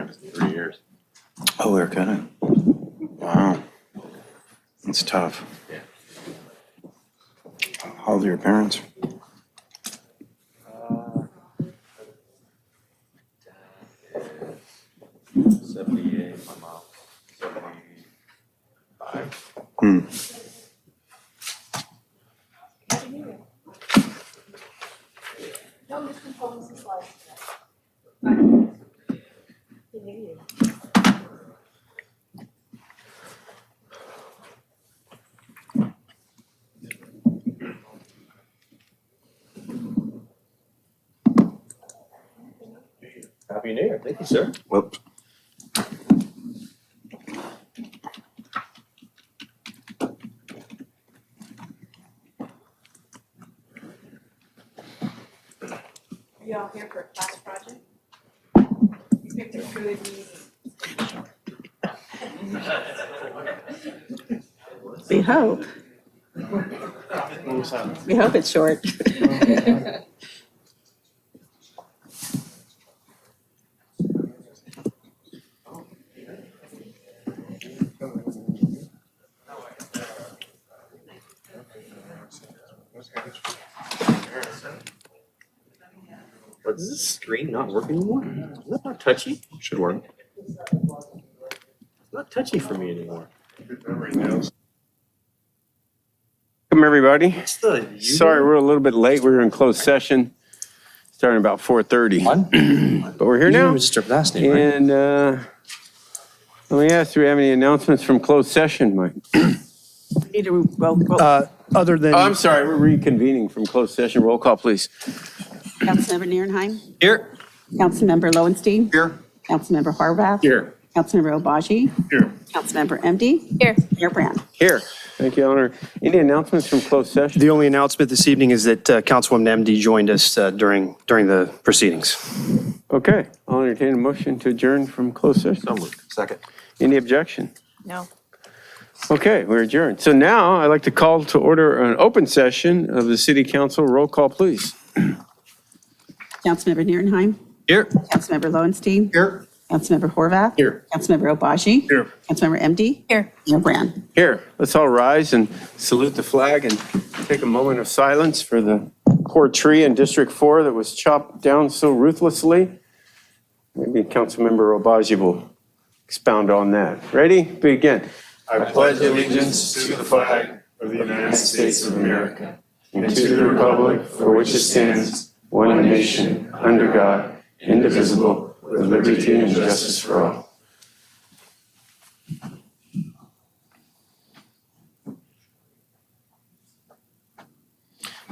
times in 3 years. Oh, they're kidding. Wow. It's tough. Yeah. How old are your parents? Dad is 78, my mom 75. Hmm. Happy New Year. Thank you, sir. Whoops. You all here for a class project? You picked a good meeting. We hope. We hope it's short. What, is this screen not working anymore? Is that not touchy? Should work. It's not touchy for me anymore. Welcome, everybody. What's the Sorry, we're a little bit late. We were in closed session, starting about 4:30. But we're here now. Mr. Last name, right? And let me ask, do we have any announcements from closed session, Mike? Need to roll. Other than, Oh, I'm sorry, we're reconvening from closed session. Roll call, please. Councilmember Nierenheim. Here. Councilmember Lowenstein. Here. Councilmember Horvath. Here. Councilmember Obaji. Here. Councilmember MD. Here. Mayor Brand. Here. Thank you, Eleanor. Any announcements from closed session? the only announcement this evening is that Councilwoman MD joined us during the proceedings. Okay, I'll entertain a motion to adjourn from closed session. So moved. Second. Any objection? No. Okay, we're adjourned. So now I'd like to call to order an open session of the city council. Roll call, please. Councilmember Nierenheim. Here. Councilmember Lowenstein. Here. Councilmember Horvath. Here. Councilmember Obaji. Here. Councilmember MD. Here. Mayor Brand. Here, let's all rise and salute the flag and take a moment of silence for the poor tree in District 4 that was chopped down so ruthlessly. Maybe Councilmember Obaji will expound on that. Ready? Begin. I pledge allegiance to the flag of the United States of America and to the republic for which it stands, one nation, under God, indivisible, with liberty and justice for all.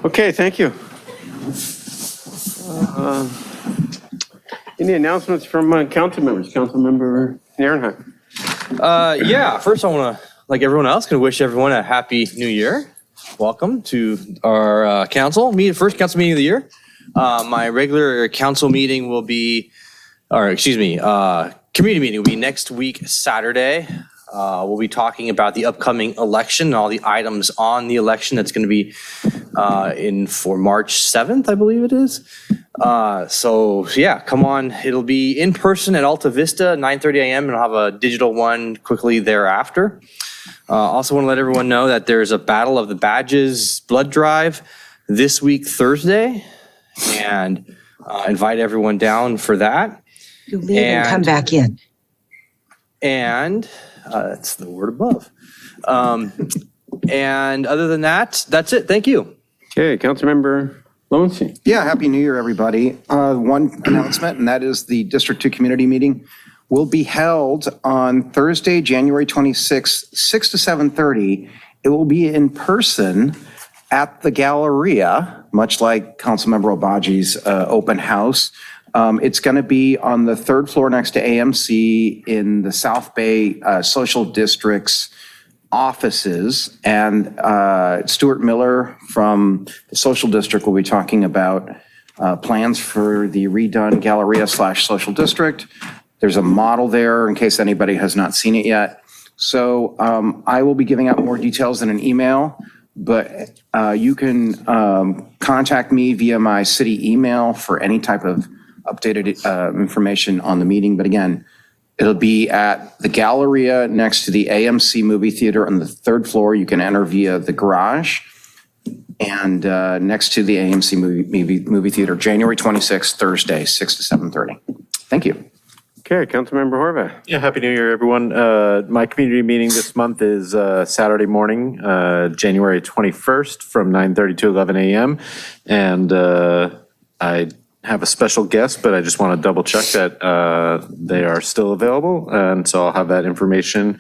Okay, thank you. Any announcements from council members? Councilmember Nierenheim. Yeah, first I want to, like everyone else, can wish everyone a happy new year. Welcome to our first council meeting of the year. My regular council meeting will be, community meeting will be next week, Saturday. We'll be talking about the upcoming election and all the items on the election that's going to be for March 7th, I believe it is. So yeah, come on. It'll be in person at Alta Vista, 9:30 a.m. and I'll have a digital one quickly thereafter. Also want to let everyone know that there's a Battle of the Badges blood drive this week, Thursday, and invite everyone down for that. You leave and come back in. And that's the word above. And other than that, that's it. Thank you. Okay, Councilmember Lowenstein. Yeah, Happy New Year, everybody. One announcement, and that is the District 2 community meeting will be held on Thursday, January 26th, 6 to 7:30. It will be in person at the Galleria, much like Councilmember Obaji's open house. It's going to be on the third floor next to AMC in the South Bay Social District's offices. And Stuart Miller from the Social District will be talking about plans for the redone Galleria/Social District. There's a model there in case anybody has not seen it yet. So I will be giving out more details in an email, but you can contact me via my city email for any type of updated information on the meeting. But again, It'll be at the Galleria next to the AMC movie theater on the third floor. You can enter via the garage. And next to the AMC movie theater, January 26th, Thursday, 6 to 7:30. Thank you. Okay, Councilmember Horvath. Yeah, Happy New Year, everyone. My community meeting this month is Saturday morning, January 21st from 9:30 to 11 a.m. And I have a special guest, but I just want to double check that they are still available. And so I'll have that information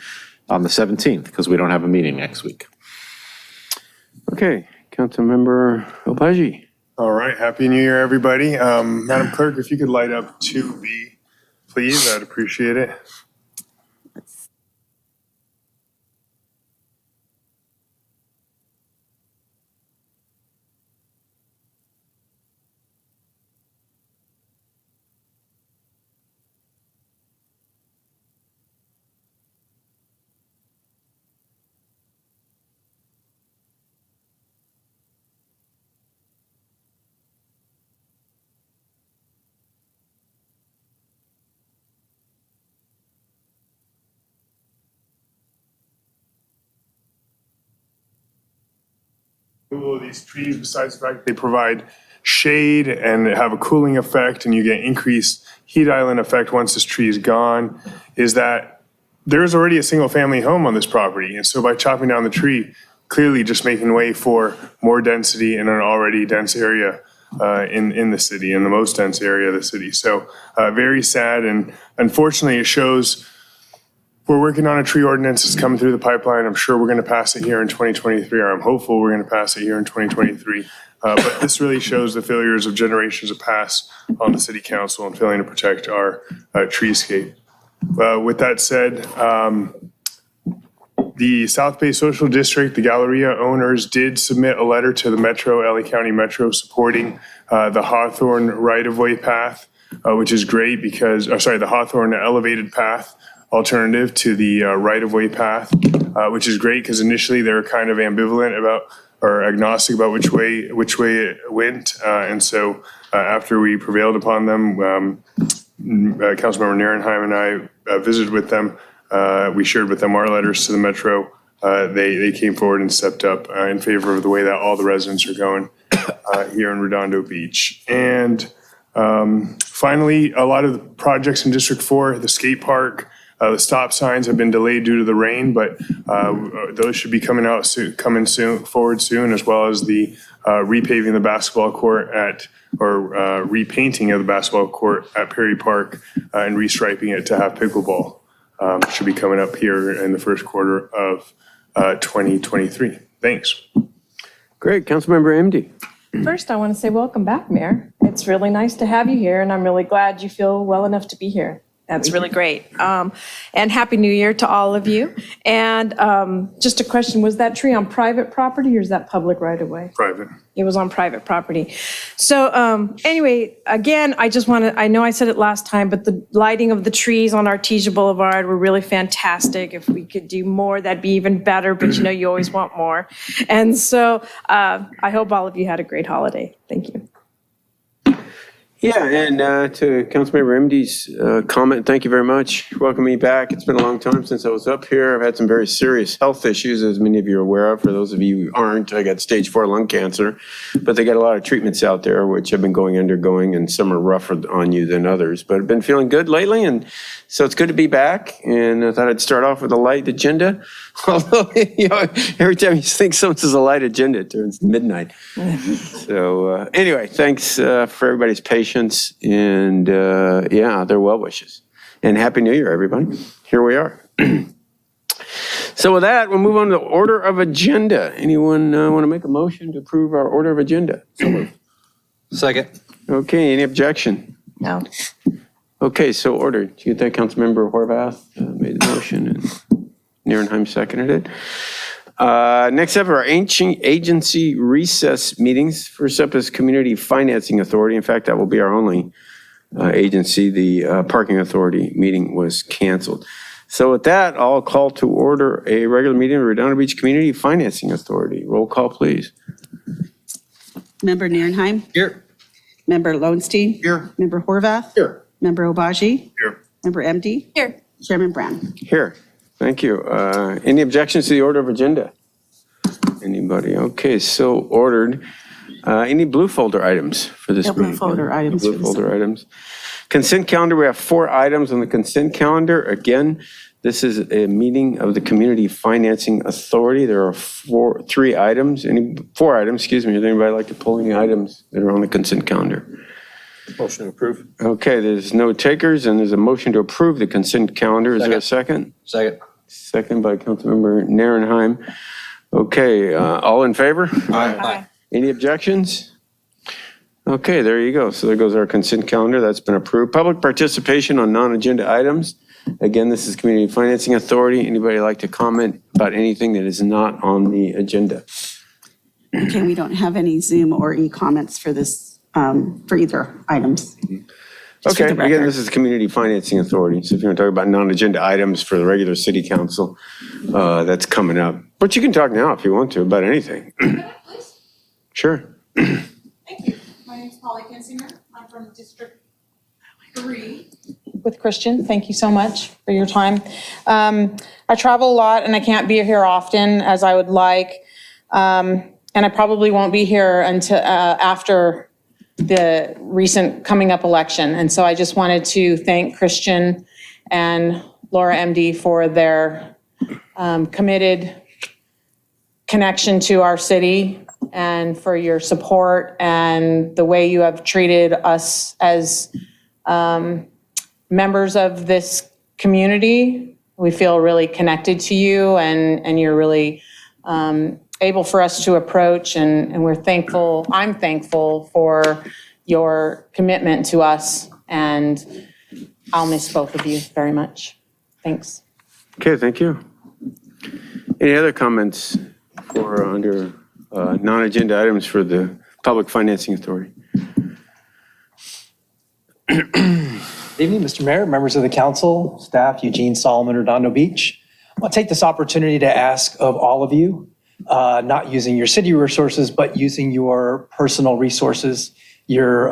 on the 17th because we don't have a meeting next week. Okay, Councilmember Obaji. All right, Happy New Year, everybody. Madam Clerk, if you could light up 2B, please, I'd appreciate it. Of these trees, besides the fact they provide shade and have a cooling effect and you get increased heat island effect once this tree is gone, is that there is already a single family home on this property. And so by chopping down the tree, clearly just making way for more density in an already dense area in the city, in the most dense area of the city. So very sad, and unfortunately it shows we're working on a tree ordinance that's coming through the pipeline. I'm sure we're going to pass it here in 2023, or I'm hopeful we're going to pass it here in 2023. But this really shows the failures of generations of past on the city council and failing to protect our treescape. With that said, the South Bay Social District, the Galleria owners did submit a letter to the Metro, LA County Metro, supporting the Hawthorne right-of-way path, which is great because, the Hawthorne elevated path alternative to the right-of-way path, which is great because initially they were kind of ambivalent about, or agnostic about which way it went. And so after we prevailed upon them, Councilmember Nierenheim and I visited with them. We shared with them our letters to the Metro. They came forward and stepped up in favor of the way that all the residents are going here in Redondo Beach. And finally, a lot of the projects in District 4, the skate park, the stop signs have been delayed due to the rain, but those should be coming forward soon, as well as the repaving the basketball court repainting of the basketball court at Perry Park and restriping it to have pickleball. Should be coming up here in the first quarter of 2023. Thanks. Great, Councilmember MD. First, I want to say welcome back, Mayor. It's really nice to have you here, and I'm really glad you feel well enough to be here. That's really great. And Happy New Year to all of you. And just a question, was that tree on private property or is that public right of way? Private. It was on private property. So anyway, again, I know I said it last time, but the lighting of the trees on Artesia Boulevard were really fantastic. If we could do more, that'd be even better, but you always want more. And so I hope all of you had a great holiday. Thank you. Yeah, and to Councilmember MD's comment, thank you very much. Welcome me back. It's been a long time since I was up here. I've had some very serious health issues, as many of you are aware of. For those of you who aren't, I got stage 4 lung cancer, but they got a lot of treatments out there, which I've been undergoing, and some are rougher on you than others. But I've been feeling good lately, and so it's good to be back. And I thought I'd start off with a light agenda. Although, every time you think someone's a light agenda, it turns midnight. So anyway, thanks for everybody's patience and their well wishes. And Happy New Year, everybody. Here we are. So with that, we'll move on to the order of agenda. Anyone want to make a motion to approve our order of agenda? So moved. Second. Okay, any objection? No. Okay, so ordered. You get that, Councilmember Horvath made the motion and Nierenheim seconded it. Next up are our agency recess meetings. First up is Community Financing Authority. In fact, that will be our only agency. The Parking Authority meeting was canceled. So with that, I'll call to order a regular meeting of the Redondo Beach Community Financing Authority. Roll call, please. Member Nierenheim. Here. Member Lowenstein. Here. Member Horvath. Here. Member Obaji. Here. Member MD. Here. Chairman Brand. Here. Thank you. Any objections to the order of agenda? Anybody? Okay, so ordered. Any blue folder items for this No blue meeting? folder items Blue for this folder items. Consent calendar, we have 4 items on the consent calendar. Again, this is a meeting of the Community Financing Authority. There are 4 items. Does anybody like to pull any items that are on the consent calendar? Motion to approve. Okay, there's no takers, and there's a motion to approve the consent calendar. Is there a second? Second. Second by Councilmember Nierenheim. Okay, all in favor? Aye. Any objections? Okay, there you go. So there goes our consent calendar. That's been approved. Public participation on non-agenda items. Again, this is Community Financing Authority. Anybody like to comment about anything that is not on the agenda? Okay, we don't have any Zoom or e-comments for this, for either items. Just for Okay, the again, record. this is Community Financing Authority. So if you want to talk about non-agenda items for the regular city council, that's coming up. But you can talk now if you want to about anything. Sure. Thank you. My name is Polly Kinsinger. I'm from District 3 with Christian. Thank you so much for your time. I travel a lot and I can't be here often as I would like. And I probably won't be here until after the recent coming up election. And so I just wanted to thank Christian and Laura MD for their committed connection to our city and for your support and the way you have treated us as members of this community. We feel really connected to you and you're really able for us to approach and we're thankful. I'm thankful for your commitment to us and I'll miss both of you very much. Thanks. Okay, thank you. Any other comments for under non-agenda items for the Public Financing Authority? Good evening, Mr. Mayor, members of the council, staff, Eugene Solomon, Redondo Beach. I want to take this opportunity to ask of all of you, not using your city resources, but using your personal resources, your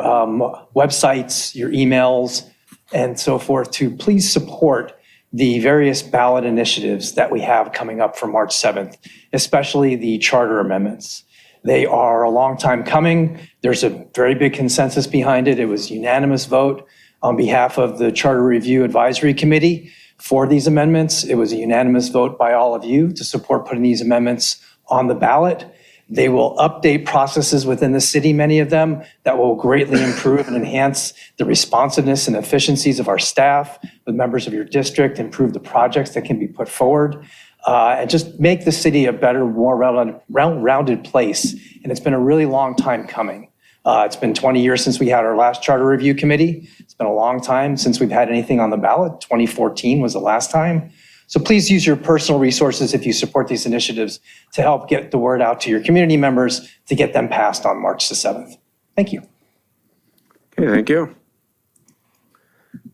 websites, your emails, and so forth, to please support the various ballot initiatives that we have coming up for March 7th, especially the charter amendments. They are a long time coming. There's a very big consensus behind it. It was unanimous vote on behalf of the Charter Review Advisory Committee for these amendments. It was a unanimous vote by all of you to support putting these amendments on the ballot. They will update processes within the city, many of them, that will greatly improve and enhance the responsiveness and efficiencies of our staff, with members of your district, improve the projects that can be put forward, and just make the city a better, more rounded place. And it's been a really long time coming. It's been 20 years since we had our last Charter Review Committee. It's been a long time since we've had anything on the ballot. 2014 was the last time. So please use your personal resources if you support these initiatives to help get the word out to your community members to get them passed on March the 7th. Thank you. Okay, thank you.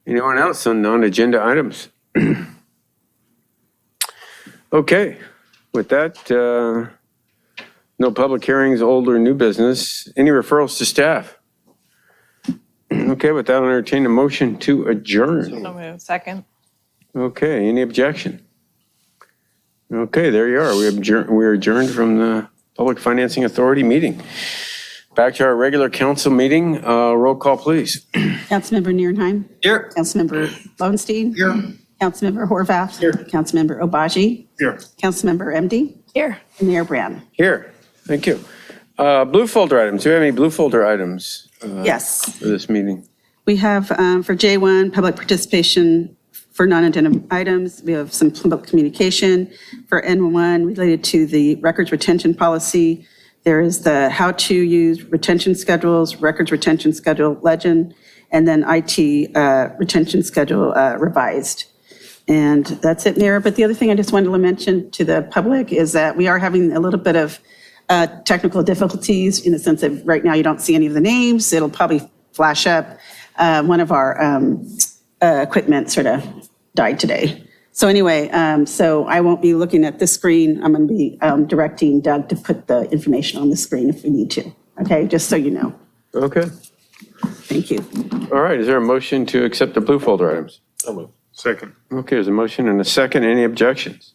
Anyone else on non-agenda items? Okay, with that, no public hearings, old or new business. Any referrals to staff? Okay, with that, I'll entertain a motion to adjourn. Second. Okay, any objection? Okay, there you are. We are adjourned from the Public Financing Authority meeting. Back to our regular council meeting. Roll call, please. Councilmember Nierenheim. Here. Councilmember Lowenstein. Here. Councilmember Horvath. Here. Councilmember Obaji. Here. Councilmember MD. Here. And Mayor Brand. Here, thank you. Blue folder items. Do we have any blue folder items Yes. for this meeting? We have for J1, public participation for non-agenda items. We have some public communication. For N1, related to the records retention policy, there is the how to use retention schedules, records retention schedule legend, and then IT retention schedule revised. And that's it, Mayor. But the other thing I just wanted to mention to the public is that we are having a little bit of technical difficulties in the sense that right now you don't see any of the names. It'll probably flash up. One of our equipment sort of died today. So anyway, so I won't be looking at this screen. I'm going to be directing Doug to put the information on the screen if we need to. Okay, just so you know. Okay. Thank you. All right, is there a motion to accept the blue folder items? So moved. Second. Okay, there's a motion and a second. Any objections?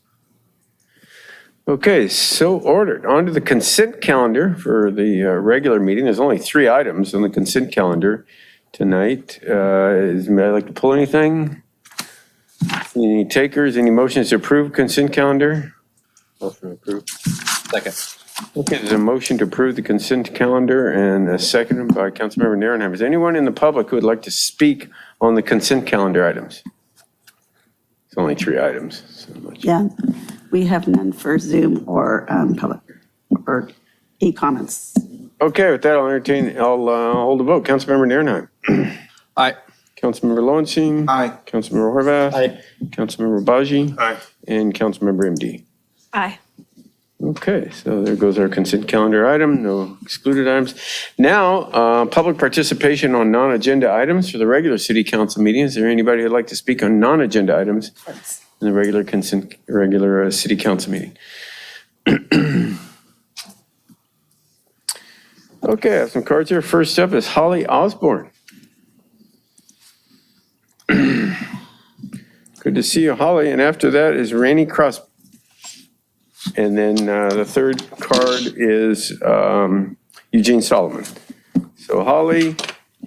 Okay, so ordered. On to the consent calendar for the regular meeting. There's only 3 items on the consent calendar tonight. Is anybody like to pull anything? Any takers, any motions to approve consent calendar? Motion approved. Second. Okay, there's a motion to approve the consent calendar and a second by Councilmember Nierenheimer. Is anyone in the public who would like to speak on the consent calendar items? It's only 3 items. So much. Yeah, we have none for Zoom or public or e-comments. Okay, with that, I'll hold a vote. Councilmember Nierenheim. Aye. Councilmember Lowenstein. Aye. Councilmember Horvath. Aye. Councilmember Baji. Aye. And Councilmember MD. Aye. Okay, so there goes our consent calendar item, no excluded items. Now, public participation on non-agenda items for the regular city council meeting. Is there anybody who'd like to speak on non-agenda items in the regular city council meeting? Okay, I have some cards here. First up is Holly Osborne. Good to see you, Holly. And after that is Rainey Crosby. And then the third card is Eugene Solomon. So Holly,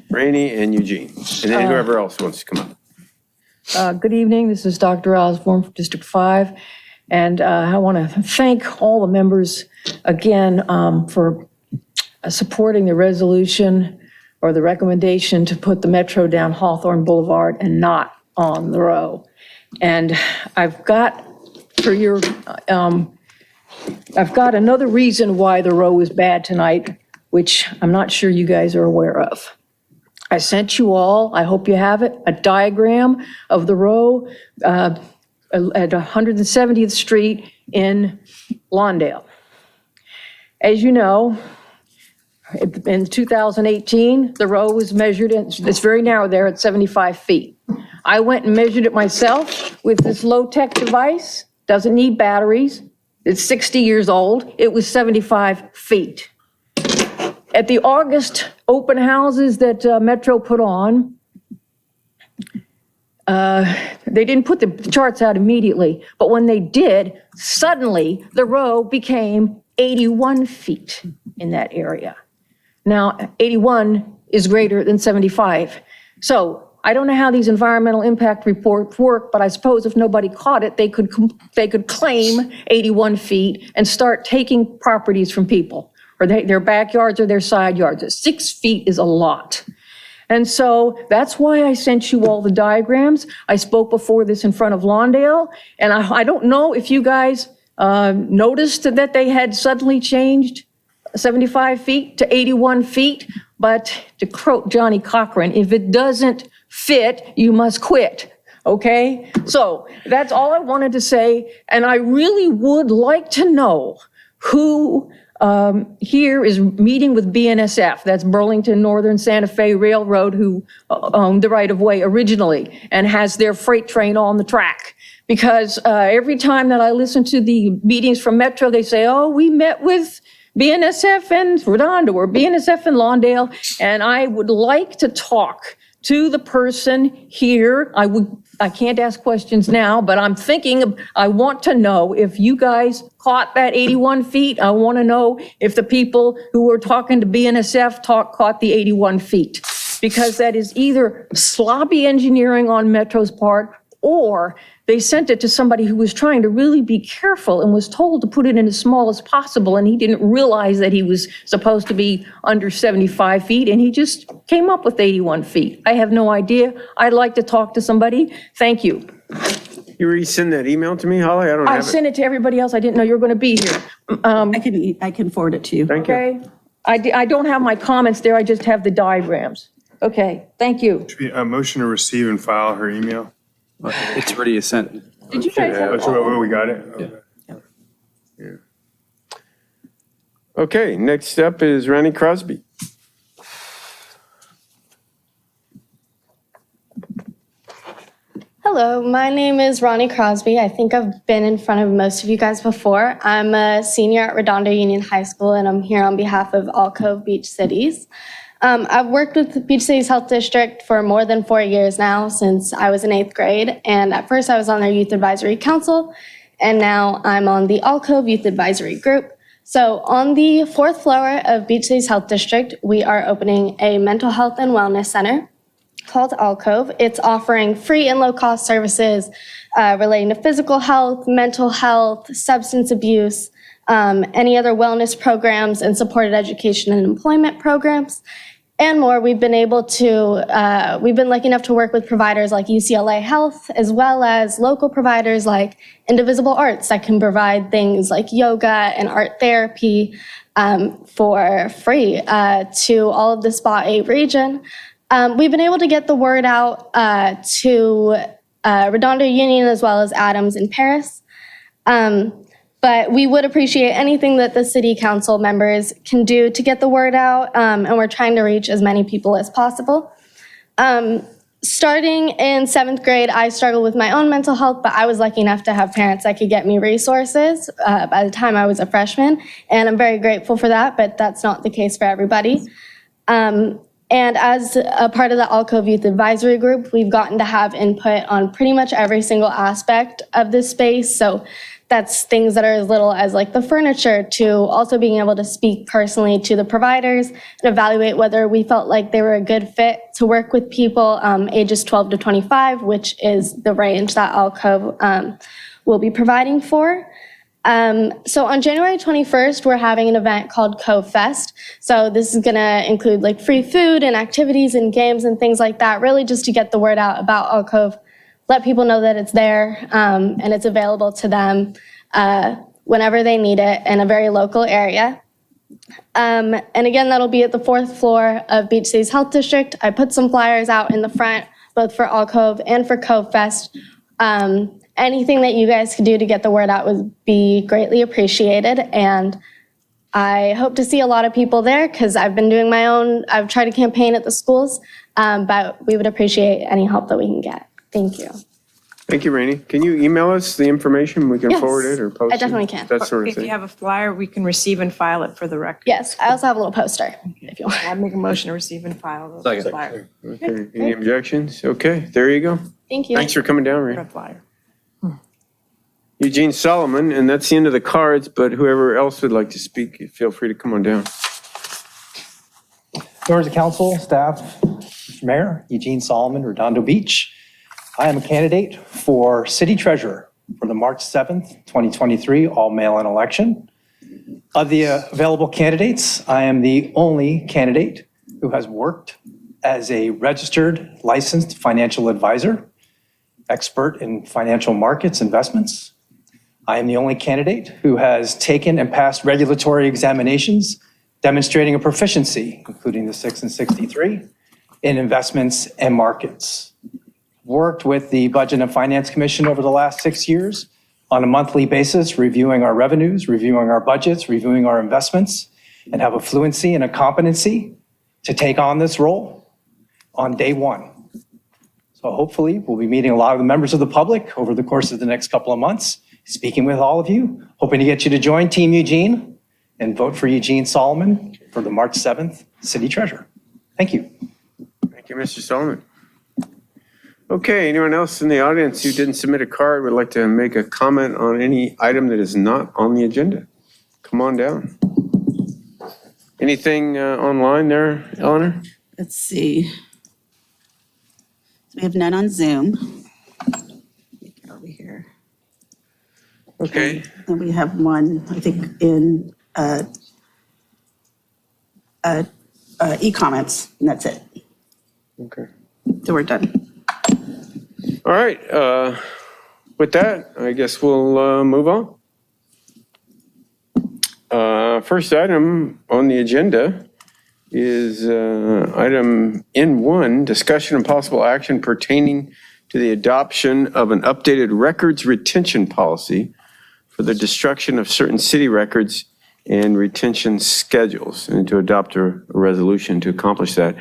Rainey, and Eugene. And then whoever else wants to come up. Good evening. This is Dr. Osborne from District 5. And I want to thank all the members again for supporting the resolution or the recommendation to put the Metro down Hawthorne Boulevard and not on the row. And I've got for your, I've got another reason why the row is bad tonight, which I'm not sure you guys are aware of. I sent you all, I hope you have it, a diagram of the row at 170th Street in Lawndale. As you know, in 2018, the row was measured, it's very narrow there at 75 feet. I went and measured it myself with this low-tech device, doesn't need batteries, it's 60 years old, it was 75 feet. At the August open houses that Metro put on, they didn't put the charts out immediately, but when they did, suddenly the row became 81 feet in that area. Now, 81 is greater than 75. So I don't know how these environmental impact reports work, but I suppose if nobody caught it, they could claim 81 feet and start taking properties from people, or their backyards or their side yards. 6 feet is a lot. And so that's why I sent you all the diagrams. I spoke before this in front of Lawndale, and I don't know if you guys noticed that they had suddenly changed 75 feet to 81 feet, but to quote Johnny Cochran, if it doesn't fit, you must quit, okay? So that's all I wanted to say, and I really would like to know who here is meeting with BNSF, that's Burlington Northern Santa Fe Railroad, who owned the right-of-way originally and has their freight train on the track. Because every time that I listen to the meetings from Metro, they say, oh, we met with BNSF and Redondo or BNSF and Lawndale, and I would like to talk to the person here. I can't ask questions now, but I'm thinking, I want to know if you guys caught that 81 feet. I want to know if the people who were talking to BNSF caught the 81 feet. Because that is either sloppy engineering on Metro's part, or they sent it to somebody who was trying to really be careful and was told to put it in as small as possible, and he didn't realize that he was supposed to be under 75 feet, and he just came up with 81 feet. I have no idea. I'd like to talk to somebody. Thank you. You resend that email to me, Holly? I don't have it. I sent it to everybody else. I didn't know you were going to be here. I can forward it to you. Thank you. Okay? I don't have my comments there. I just have the diagrams. Okay, thank you. Should be a motion to receive and file her email. It's already sent. Did you guys have? We got it? Yeah. Okay, next up is Ronnie Crosby. Hello, my name is Ronnie Crosby. I think I've been in front of most of you guys before. I'm a senior at Redondo Union High School, and I'm here on behalf of Alcove Beach Cities. I've worked with Beach Cities Health District for more than 4 years now, since I was in 8th grade. And at first I was on their Youth Advisory Council, and now I'm on the Alcove Youth Advisory Group. So on the 4th floor of Beach Cities Health District, we are opening a mental health and wellness center called Alcove. It's offering free and low-cost services relating to physical health, mental health, substance abuse, any other wellness programs, and supported education and employment programs, and more. We've been lucky enough to work with providers like UCLA Health, as well as local providers like Indivisible Arts that can provide things like yoga and art therapy for free to all of the Spa 8 region. We've been able to get the word out to Redondo Union as well as Adams and Paris. But we would appreciate anything that the city council members can do to get the word out, and we're trying to reach as many people as possible. Starting in 7th grade, I struggled with my own mental health, but I was lucky enough to have parents that could get me resources by the time I was a freshman, and I'm very grateful for that, but that's not the case for everybody. And as a part of the Alcove Youth Advisory Group, we've gotten to have input on pretty much every single aspect of this space. So that's things that are as little as like the furniture, to also being able to speak personally to the providers and evaluate whether we felt like they were a good fit to work with people ages 12 to 25, which is the range that Alcove will be providing for. So on January 21st, we're having an event called Cove Fest. So this is gonna include like free food and activities and games and things like that, really just to get the word out about Alcove, let people know that it's there and it's available to them whenever they need it in a very local area. And again, that'll be at the 4th floor of Beach Cities Health District. I put some flyers out in the front, both for Alcove and for Cove Fest. Anything that you guys could do to get the word out would be greatly appreciated. And I hope to see a lot of people there, because I've been doing I've tried to campaign at the schools, but we would appreciate any help that we can get. Thank you. Thank you, Rainey. Can you email us the information? We can Yes, forward it or post it? I definitely can. That sort of If you thing. have a flyer, we can receive and file it for the record. Yes, I also have a little poster, if you want. I make a motion to receive and file the Second. flyer. Okay, any objections? Okay, there you go. Thank you. Thanks for coming down, Rainey. A flyer. Eugene Solomon, and that's the end of the cards, but whoever else would like to speak, feel free to come on down. Members of council, staff, Mr. Mayor, Eugene Solomon, Redondo Beach. I am a candidate for city treasurer for the March 7th, 2023 all-mail-in election. Of the available candidates, I am the only candidate who has worked as a registered licensed financial advisor, expert in financial markets investments. I am the only candidate who has taken and passed regulatory examinations demonstrating a proficiency, including the 6 and 63, in investments and markets. Worked with the Budget and Finance Commission over the last 6 years on a monthly basis, reviewing our revenues, reviewing our budgets, reviewing our investments, and have a fluency and a competency to take on this role on day one. So hopefully we'll be meeting a lot of the members of the public over the course of the next couple of months, speaking with all of you, hoping to get you to join Team Eugene and vote for Eugene Solomon for the March 7th city treasurer. Thank you. Thank you, Mr. Solomon. Okay, anyone else in the audience who didn't submit a card would like to make a comment on any item that is not on the agenda? Come on down. Anything online there, Eleanor? Let's see. We have none on Zoom. Get over here. Okay. And we have one, I think, in e-comments, and that's it. Okay. So we're done. All right, with that, I guess we'll move on. First item on the agenda is item N1, discussion and possible action pertaining to the adoption of an updated records retention policy for the destruction of certain city records and retention schedules, and to adopt a resolution to accomplish that.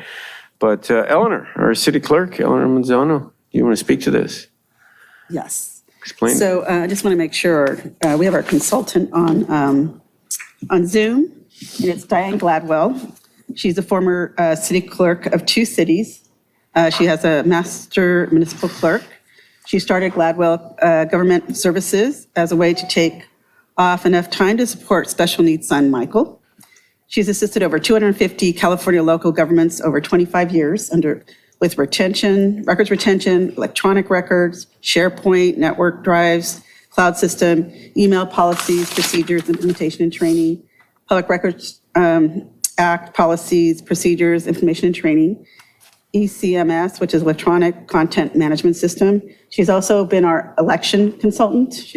But Eleanor, our city clerk, Eleanor Manzano, do you want to speak to this? Yes. Explain. So I just want to make sure, we have our consultant on Zoom, and it's Diane Gladwell. She's a former city clerk of 2 cities. She has a master municipal clerk. She started Gladwell Government Services as a way to take off enough time to support special needs son Michael. She's assisted over 250 California local governments over 25 years with records retention, electronic records, SharePoint, network drives, cloud system, email policies, procedures, implementation and training, Public Records Act policies, procedures, information and training, ECMS, which is Electronic Content Management System. She's also been our election consultant.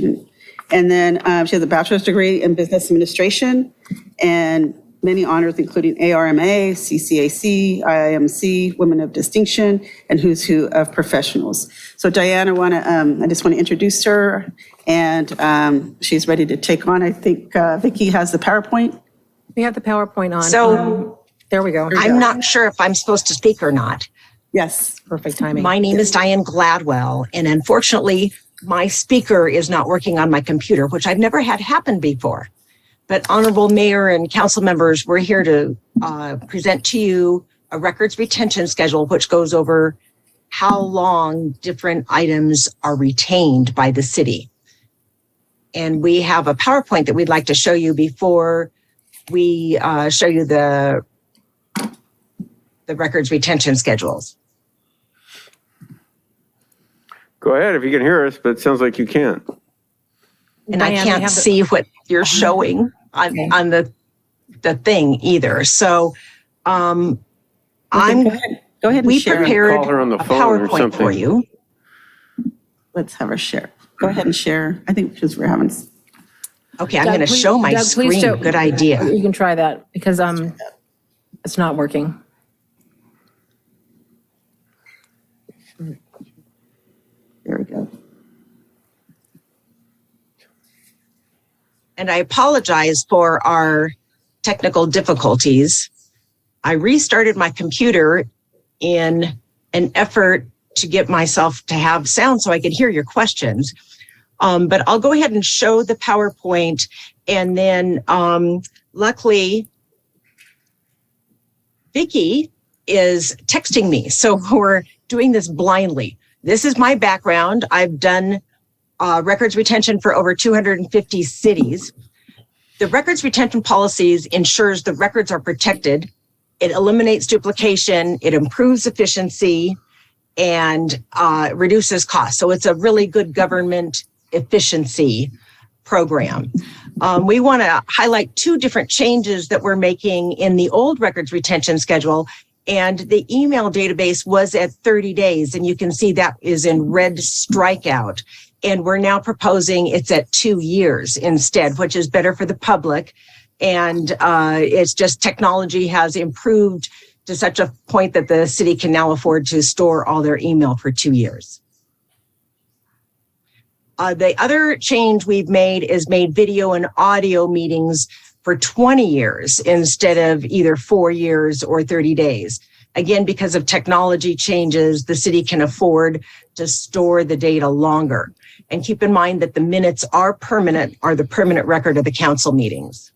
And then she has a bachelor's degree in business administration and many honors, including ARMA, CCAC, IIMC, Women of Distinction, and Who's Who of Professionals. So Diane, I just want to introduce her, and she's ready to take on. I think Vicki has the PowerPoint. We have the PowerPoint on. So there we go. I'm not sure if I'm supposed to speak or not. Yes. Perfect timing. My name is Diane Gladwell, and unfortunately, my speaker is not working on my computer, which I've never had happen before. But Honorable Mayor and council members, we're here to present to you a records retention schedule, which goes over how long different items are retained by the city. And we have a PowerPoint that we'd like to show you before we show you the records retention schedules. Go ahead if you can hear us, but it sounds like you can't. And Diane, I can't see what you're showing on the thing either. So Go ahead and we share. prepared Call her on the a phone or PowerPoint for something. you. Let's have her share. Go ahead and share. I think because we're having. Okay, I'm Doug, going to please- show my Doug, please screen. show- Good idea. You can try that because it's not working. There we go. And I apologize for our technical difficulties. I restarted my computer in an effort to get myself to have sound so I could hear your questions. But I'll go ahead and show the PowerPoint, and then luckily Vicki is texting me. So we're doing this blindly. This is my background. I've done records retention for over 250 cities. The records retention policies ensures the records are protected. It eliminates duplication, it improves efficiency, and reduces costs. So it's a really good government efficiency program. We want to highlight 2 different changes that we're making in the old records retention schedule. And the email database was at 30 days, and you can see that is in red strikeout. And we're now proposing it's at 2 years instead, which is better for the public. And it's just technology has improved to such a point that the city can now afford to store all their email for 2 years. The other change we've made is made video and audio meetings for 20 years instead of either 4 years or 30 days. Again, because of technology changes, the city can afford to store the data longer. And keep in mind that the minutes are the permanent record of the council meetings.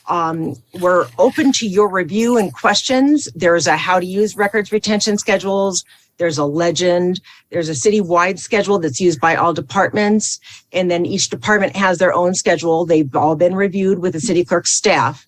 We're open to your review and questions. There's a how to use records retention schedules. There's a legend. There's a citywide schedule that's used by all departments. And then each department has their own schedule. They've all been reviewed with the city clerk's staff.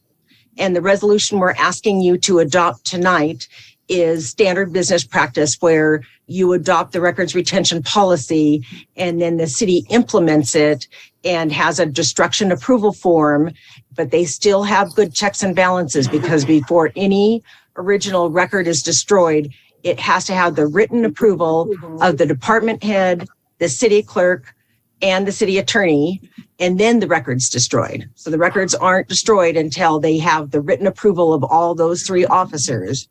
And the resolution we're asking you to adopt tonight is standard business practice, where you adopt the records retention policy and then the city implements it and has a destruction approval form, but they still have good checks and balances, because before any original record is destroyed, it has to have the written approval of the department head, the city clerk, and the city attorney, and then the record's destroyed. So the records aren't destroyed until they have the written approval of all those 3 officers.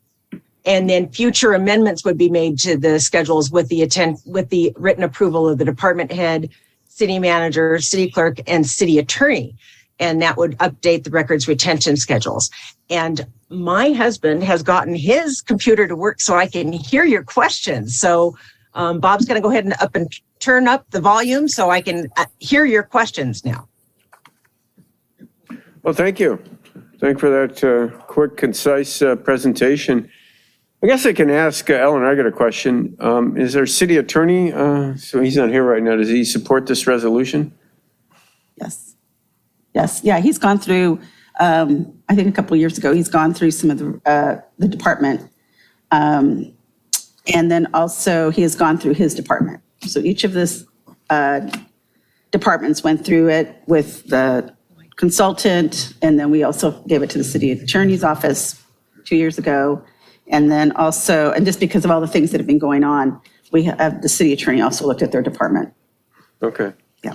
And then future amendments would be made to the schedules with the written approval of the department head, city manager, city clerk, and city attorney. And that would update the records retention schedules. And my husband has gotten his computer to work so I can hear your questions. So Bob's going to go ahead and turn up the volume so I can hear your questions now. Well, thank you. Thank you for that quick, concise presentation. I guess I can ask Ellen, I got a question. Is our city attorney, so he's not here right now, does he support this resolution? Yes. Yes, yeah, he's gone through, I think a couple of years ago, he's gone through some of the department. And then also he has gone through his department. So each of this departments went through it with the consultant, and then we also gave it to the city attorney's office 2 years ago. And then also, and just because of all the things that have been going on, we have, the city attorney also looked at their department. Okay. Yeah.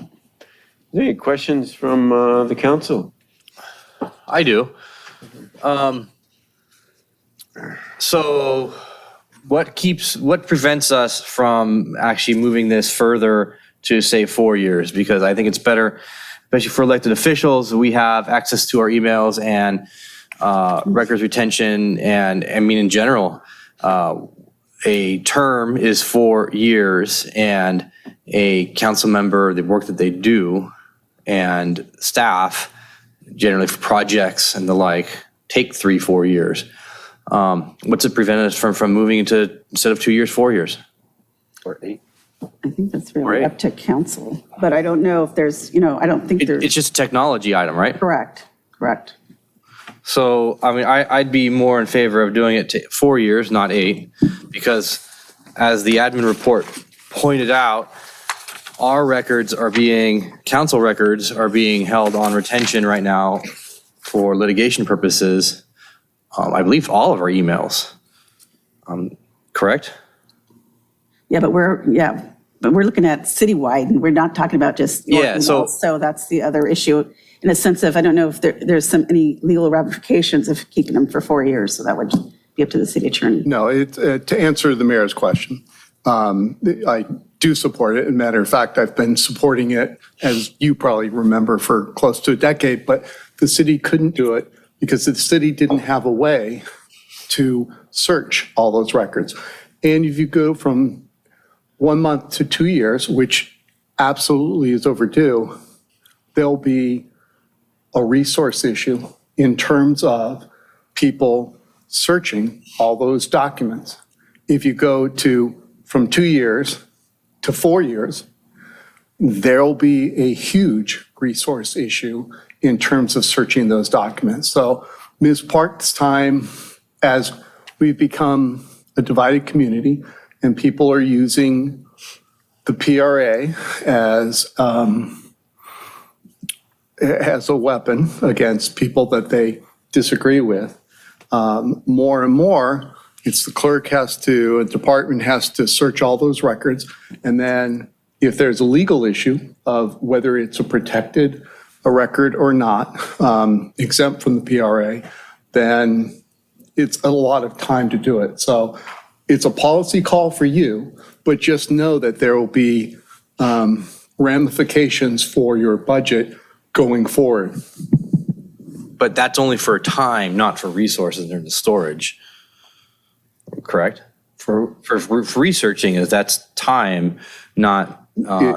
Any questions from the council? I do. So what prevents us from actually moving this further to say 4 years? Because I think it's better, especially for elected officials, we have access to our emails and records retention, and I mean, in general, a term is 4 years, and a council member, the work that they do, and staff, generally for projects and the like, take 3-4 years. What's it prevent us from moving into, instead of 2 years, 4 years? Or 8? I think that's really up to council, but I don't know if there's, I don't think there's. It's just a technology item, right? Correct. So, I mean, I'd be more in favor of doing it to 4 years, not 8, because as the admin report pointed out, our council records are being held on retention right now for litigation purposes. I believe all of our emails, correct? Yeah, but we're looking at citywide, and we're not talking about just. Yeah, so that's the other issue, in a sense of, I don't know if there's any legal ramifications of keeping them for 4 years, so that would be up to the city attorney. No, to answer the mayor's question, I do support it. As a matter of fact, I've been supporting it, as you probably remember, for close to a decade, but the city couldn't do it because the city didn't have a way to search all those records. And if you go from 1 month to 2 years, which absolutely is overdue, there'll be a resource issue in terms of people searching all those documents. If you go from 2 years to 4 years, there'll be a huge resource issue in terms of searching those documents. So Ms. Park's time, as we've become a divided community and people are using the PRA as a weapon against people that they disagree with, more and more, it's the clerk a department has to search all those records. And then if there's a legal issue of whether it's a record or not, exempt from the PRA, then it's a lot of time to do it. So it's a policy call for you, but just know that there will be ramifications for your budget going forward. But that's only for time, not for resources in the storage, correct? For researching, that's time, not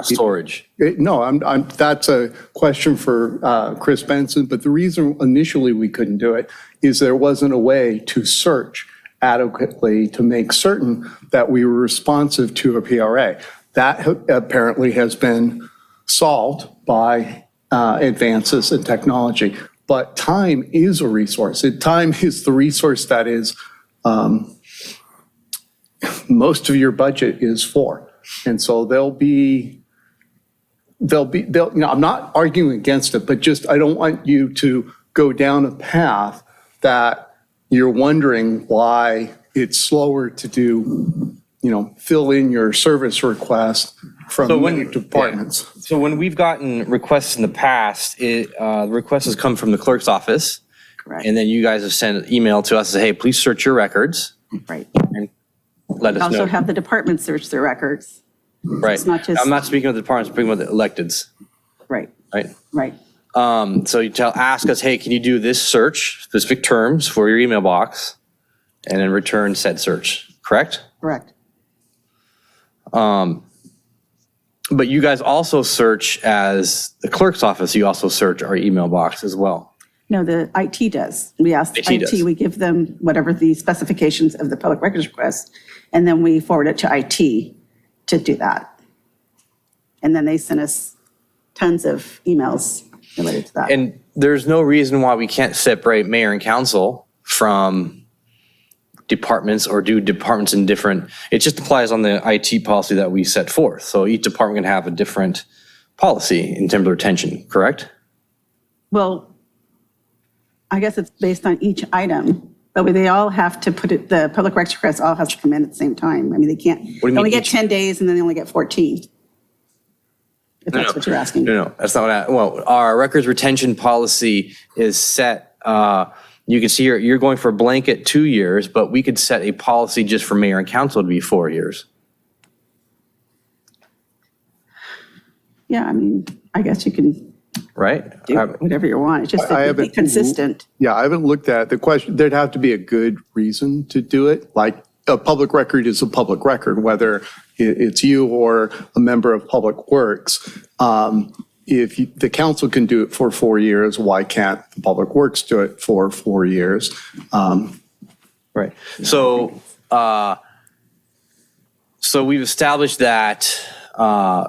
storage. No, that's a question for Chris Benson, but the reason initially we couldn't do it is there wasn't a way to search adequately to make certain that we were responsive to a PRA. That apparently has been solved by advances in technology. But time is a resource. Time is the resource that is most of your budget is for. And so I'm not arguing against it, but just I don't want you to go down a path that you're wondering why it's slower to do, fill in your service request from many departments. Yeah. So when we've gotten requests in the past, the request has come from the clerk's office. Correct. And then you guys have sent an email to us and say, hey, please search your records. Right. And let us know. Also have the department search their records. Right. It's not just. I'm not speaking of the departments, I'm speaking of the electeds. Right. Right. So you ask us, hey, can you do this search, specific terms for your email box, and then return said search, correct? Correct. But you guys also search, as the clerk's office, you also search our email box as well. No, the IT does. We ask IT does. IT, we give them whatever the specifications of the public records request, and then we forward it to IT to do that. And then they send us tons of emails related to that. And there's no reason why we can't separate mayor and council from departments or do departments in different, it just applies on the IT policy that we set forth. So each department can have a different policy in terms of retention, correct? Well, I guess it's based on each item, but they all have to put it, the public records request all has to come in at the same time. I mean, they can't, do you they only mean get each? 10 days and then they only get 14. If that's what you're asking. No, that's not what well, our records retention policy is set, you can see here, you're going for a blanket 2 years, but we could set a policy just for mayor and council to be 4 years. Yeah, I mean, I guess you can Right? do whatever you want. It's just I that be haven't- consistent. Yeah, I haven't looked at the question. There'd have to be a good reason to do it. Like a public record is a public record, whether it's you or a member of Public Works. If the council can do it for 4 years, why can't the Public Works do it for 4 years? Right. So, so we've established that,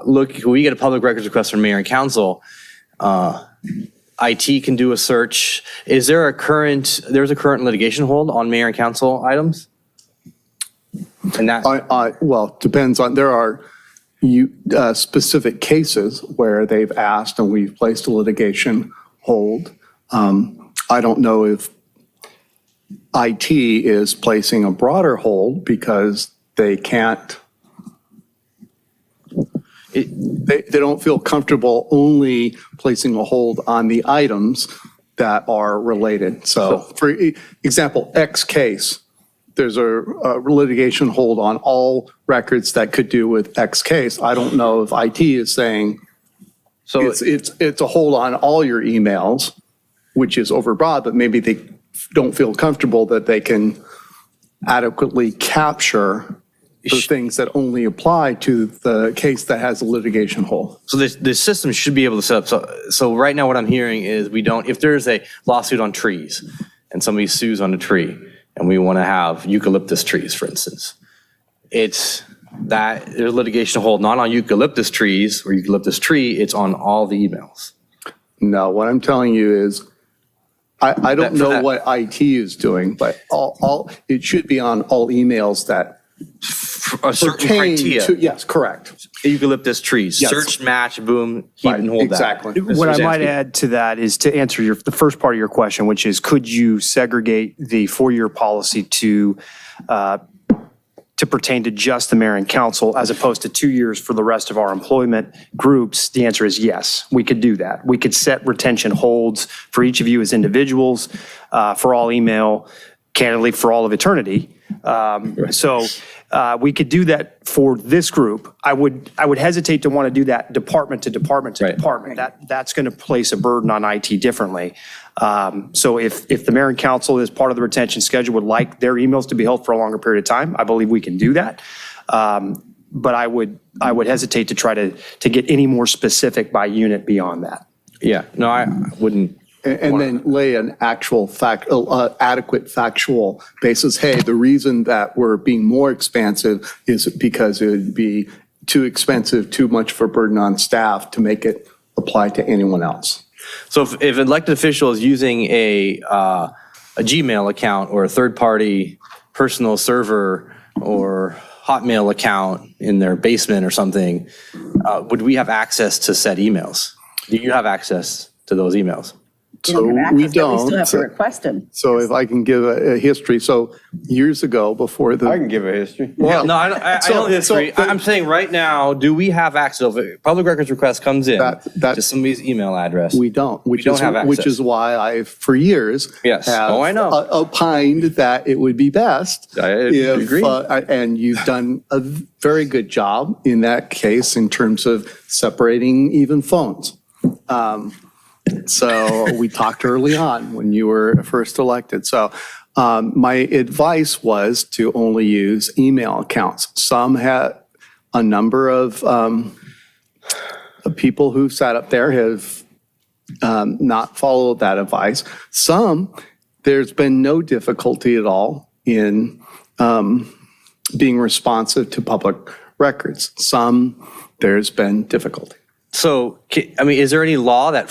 look, we get a public records request from mayor and council. IT can do a search. Is there a current litigation hold on mayor and council items? And that, Well, depends on, there are specific cases where they've asked and we've placed a litigation hold. I don't know if IT is placing a broader hold because they can't, they don't feel comfortable only placing a hold on the items that are related. So for example, X case, there's a litigation hold on all records that could do with X case. I don't know if IT is saying, so it's a hold on all your emails, which is overbroad, but maybe they don't feel comfortable that they can adequately capture the things that only apply to the case that has a litigation hold. so the system should be able to set up. So right now what I'm hearing is we don't, if there's a lawsuit on trees and somebody sues on a tree and we want to have eucalyptus trees, for instance, it's that there's litigation hold not on eucalyptus trees or eucalyptus tree, it's on all the emails. No, what I'm telling you is, I don't know what IT is doing, but it should be on all emails that A certain pertain criteria. to, yes, correct. Eucalyptus trees, Yes. search, match, boom, keep and hold that. Exactly. What I might add to that is to answer the first part of your question, which is could you segregate the 4-year policy to pertain to just the mayor and council as opposed to 2 years for the rest of our employment groups? The answer is yes, we could do that. We could set retention holds for each of you as individuals, for all email, candidly for all of eternity. So we could do that for this group. I would hesitate to want to do that department to department to department. That's going to place a burden on IT differently. So if the mayor and council as part of the retention schedule would like their emails to be held for a longer period of time, I believe we can do that. But I would hesitate to try to get any more specific by unit beyond that. Yeah, no, I wouldn't. And then lay an actual adequate factual basis. Hey, the reason that we're being more expansive is because it would be too expensive, too much of a burden on staff to make it apply to anyone else. So if an elected official is using a Gmail account or a third-party personal server or Hotmail account in their basement or something, would we have access to said emails? Do you have access to those emails? So we We don't. still have to request them. So if I can give a history, so years ago before the. I can give a history. Well, no, I don't history. so- I'm saying right now, do we have access? If a public records request comes in That- to somebody's email address. We don't, which don't is, have access. which is why I, for years. Yes. have, Oh, I know. Opined that it would be best. I if, agree. And you've done a very good job in that case in terms of separating even phones. So we talked early on when you were first elected. So my advice was to only use email accounts. Some had a number of people who sat up there have not followed that advice. Some, there's been no difficulty at all in being responsive to public records. Some, there's been difficulty. So, I mean, is there any law that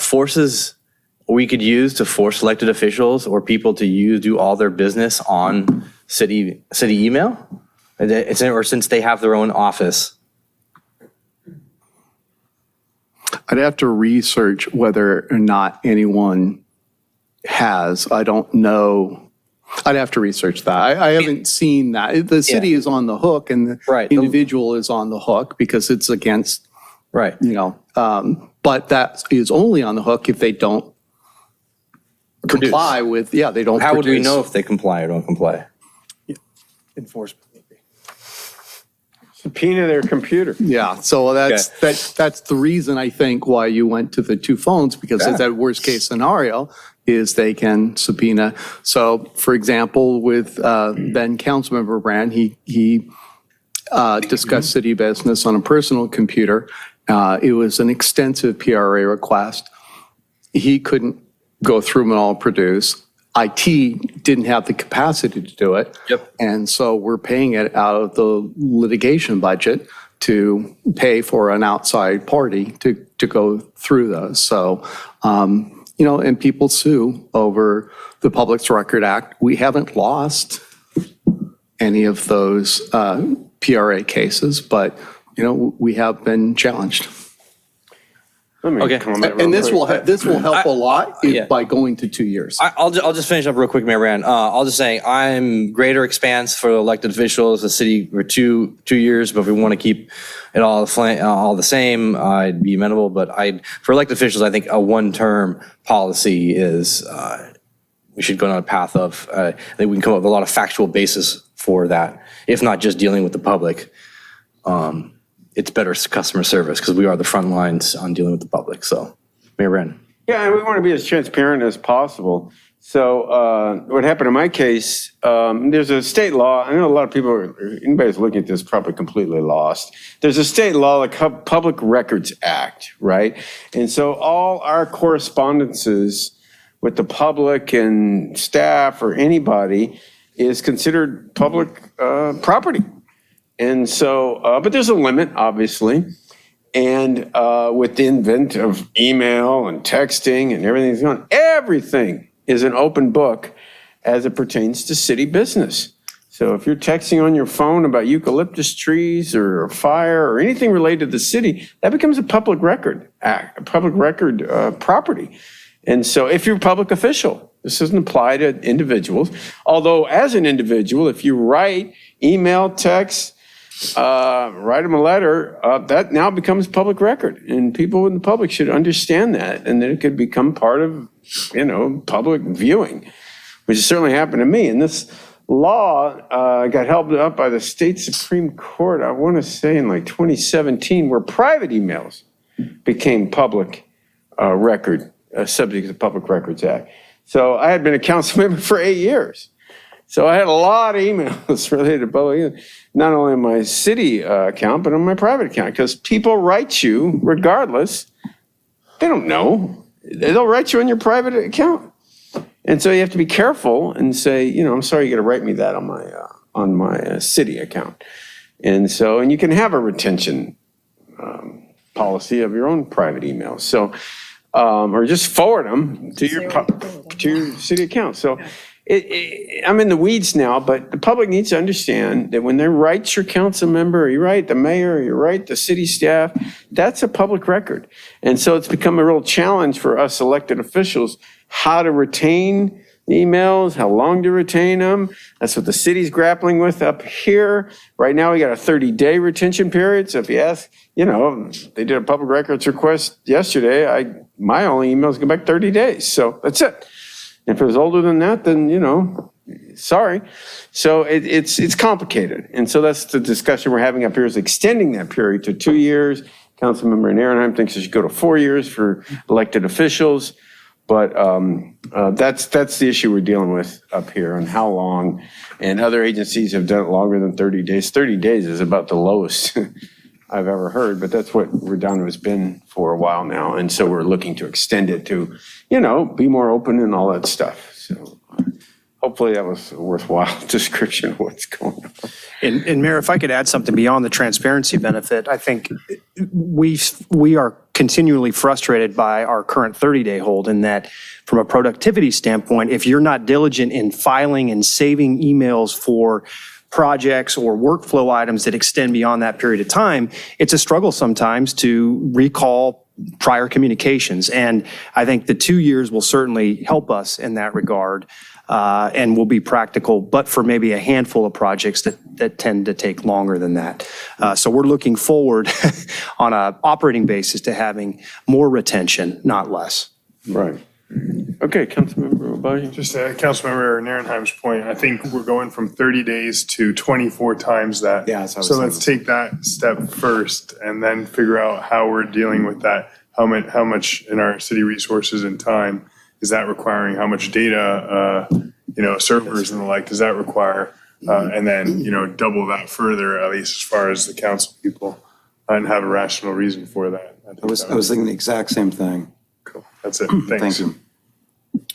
we could use to force elected officials or people to do all their business on city email? Or since they have their own office? I'd have to research whether or not anyone has. I don't know. I'd have to research that. I haven't seen that. The city is on the hook and the individual is on the hook because it's against, but that is only on the hook if they don't comply with, they don't How would we produce. know if they comply or don't comply? Enforcement. Subpoena their computer. Yeah, so that's the reason I think why you went to the two phones, because it's that worst case scenario is they can subpoena. So for example, with then Councilmember Brand, he discussed city business on a personal computer. It was an extensive PRA request. He couldn't go through them and all produce. IT didn't have the capacity to do it. Yep. And so we're paying it out of the litigation budget to pay for an outside party to go through those. So, and people sue over the Public Records Act. We haven't lost any of those PRA cases, but, we have been challenged. Let me Okay. comment real And this quick. will help a lot by going to 2 years. I'll just finish up real quick, Mayor Rand. I'll just say I'm greater expanse for elected officials, the city for 2 years, but if we want to keep it all the same, I'd be amenable. But for elected officials, I think a one-term policy is we should go down a path of. I think we can come up with a lot of factual basis for that, if not just dealing with the public. It's better customer service because we are the front lines on dealing with the public. So, Mayor Rand. Yeah, and we want to be as transparent as possible. So what happened in my case, there's a state law. I know a lot of people, anybody who's looking at this probably completely lost. There's a state law, the Public Records Act, right? And so all our correspondences with the public and staff or anybody is considered public property. And so, but there's a limit, obviously. And with the invent of email and texting and everything's going, everything is an open book as it pertains to city business. So if you're texting on your phone about eucalyptus trees or a fire or anything related to the city, that becomes a public record property. And so if you're a public official, this doesn't apply to individuals. Although as an individual, if you write, email, text, write them a letter, that now becomes public record. And people in the public should understand that. And then it could become part of, public viewing, which has certainly happened to me. And this law got held up by the state Supreme Court, I want to say in like 2017, where private emails became public record, subject to the Public Records Act. So I had been a council member for 8 years. So I had a lot of emails related to public, not only on my city account, but on my private account, because people write you regardless. They don't know. They'll write you on your private account. And so you have to be careful and say, I'm sorry, you got to write me that on my city account. And so, and you can have a retention policy of your own private emails. So, or just forward them to your city account. So I'm in the weeds now, but the public needs to understand that when they write your council member, or you write the mayor, or you write the city staff, that's a public record. And so it's become a real challenge for us elected officials, how to retain emails, how long to retain them. That's what the city's grappling with up here. Right now, we got a 30-day retention period. So if you ask, they did a public records request yesterday, my only emails go back 30 days. So that's it. If it was older than that, then, sorry. So it's complicated. And so that's the discussion we're having up here, is extending that period to 2 years. Councilmember Ehrenheim thinks it should go to 4 years for elected officials. But that's the issue we're dealing with up here, on how long. And other agencies have done it longer than 30 days. 30 days is about the lowest I've ever heard, but that's what Redondo has been for a while now. And so we're looking to extend it to, be more open and all that stuff. So hopefully that was a worthwhile description of what's going on. And Mayor, if I could add something beyond the transparency benefit, I think we are continually frustrated by our current 30-day hold in that from a productivity standpoint, if you're not diligent in filing and saving emails for projects or workflow items that extend beyond that period of time, it's a struggle sometimes to recall prior communications. And I think the 2 years will certainly help us in that regard and will be practical, but for maybe a handful of projects that tend to take longer than that. So we're looking forward on an operating basis to having more retention, not less. Right. Okay, Councilmember Obaji. Just to Councilmember Narenheim's point, I think we're going from 30 days to 24 times that. Yeah, that's what I was So let's take that step first and then figure out how we're dealing with that. How much in our city resources and time is that requiring? How much data, servers and the like, does that require? And then, double that further, at least as far as the council people, and have a rational reason for that. I was thinking the exact same thing. Cool. That's it. Thanks. Thank you.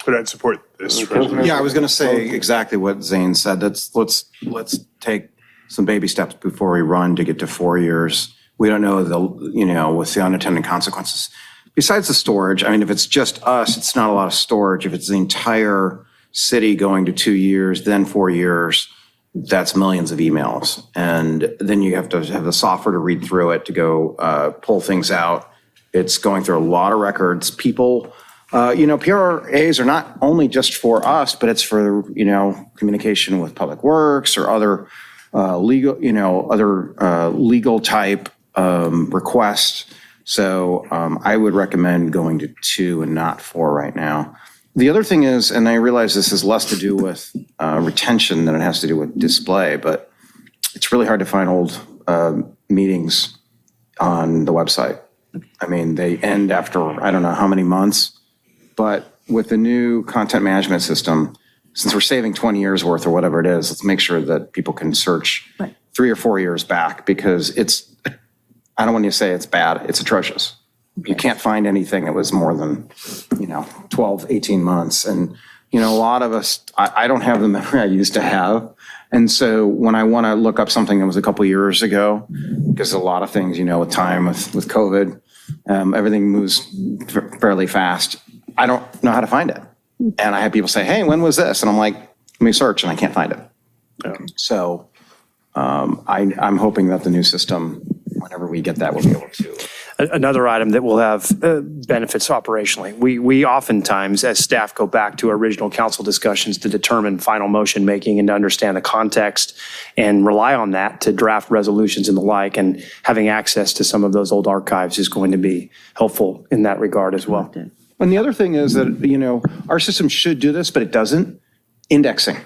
But I'd support this resolution. Yeah, I was going to say exactly what Zane said. Let's take some baby steps before we run to get to 4 years. We don't know with the unintended consequences. Besides the storage, I mean, if it's just us, it's not a lot of storage. If it's the entire city going to 2 years, then 4 years, that's millions of emails. And then you have to have the software to read through it, to go pull things out. It's going through a lot of records. People, PRAs are not only just for us, but it's for, communication with Public Works or other legal type requests. So I would recommend going to 2 and not 4 right now. The other thing is, and I realize this is less to do with retention than it has to do with display, but it's really hard to find old meetings on the website. I mean, they end after I don't know how many months, but with the new content management system, since we're saving 20 years worth or whatever it is, let's make sure that people can search 3 or 4 years back, because I don't want to say it's bad, it's atrocious. You can't find anything that was more than, 12, 18 months. And, a lot of us, I don't have the memory I used to have. And so when I want to look up something that was a couple years ago, because a lot of things, with time, with COVID, everything moves fairly fast. I don't know how to find it. And I have people say, hey, when was this? And I'm like, let me search, and I can't find it. So I'm hoping that the new system, whenever we get that, we'll be able to. Another item that will have benefits operationally. We oftentimes, as staff, go back to original council discussions to determine final motion making and to understand the context and rely on that to draft resolutions and the like. And having access to some of those old archives is going to be helpful in that regard as well. And the other thing is that, our system should do this, but it doesn't. Indexing.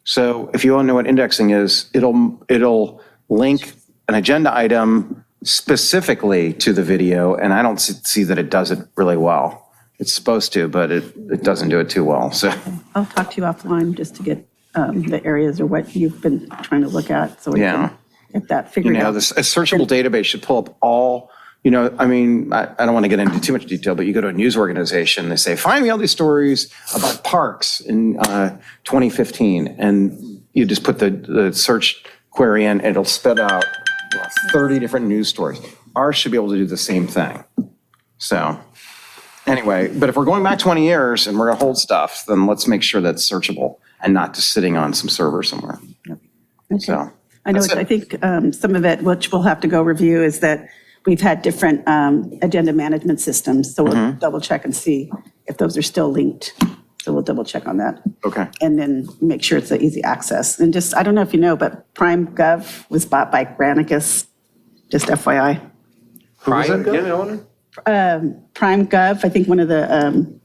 So if you all know what indexing is, it'll link an agenda item specifically to the video, and I don't see that it does it really well. It's supposed to, but it doesn't do it too well, so. I'll talk to you offline just to get the areas or what you've been trying to look at, so we can get that figured out. A searchable database should pull up all, I don't want to get into too much detail, but you go to a news organization, they say, find me all these stories about parks in 2015, and you just put the search query in, and it'll spit out 30 different news stories. Ours should be able to do the same thing. So anyway, but if we're going back 20 years and we're going to hold stuff, then let's make sure that's searchable and not just sitting on some server somewhere. Okay. So I know, I think some of it, which we'll have to go review, is that we've had different agenda management systems. So we'll double check and see if those are still linked. So we'll double check on that. Okay. And then make sure it's an easy access. And just, I don't know if you know, but Prime Gov was bought by Granicus, just FYI. Who was that? Again, Eleanor? Prime Gov, I think one of the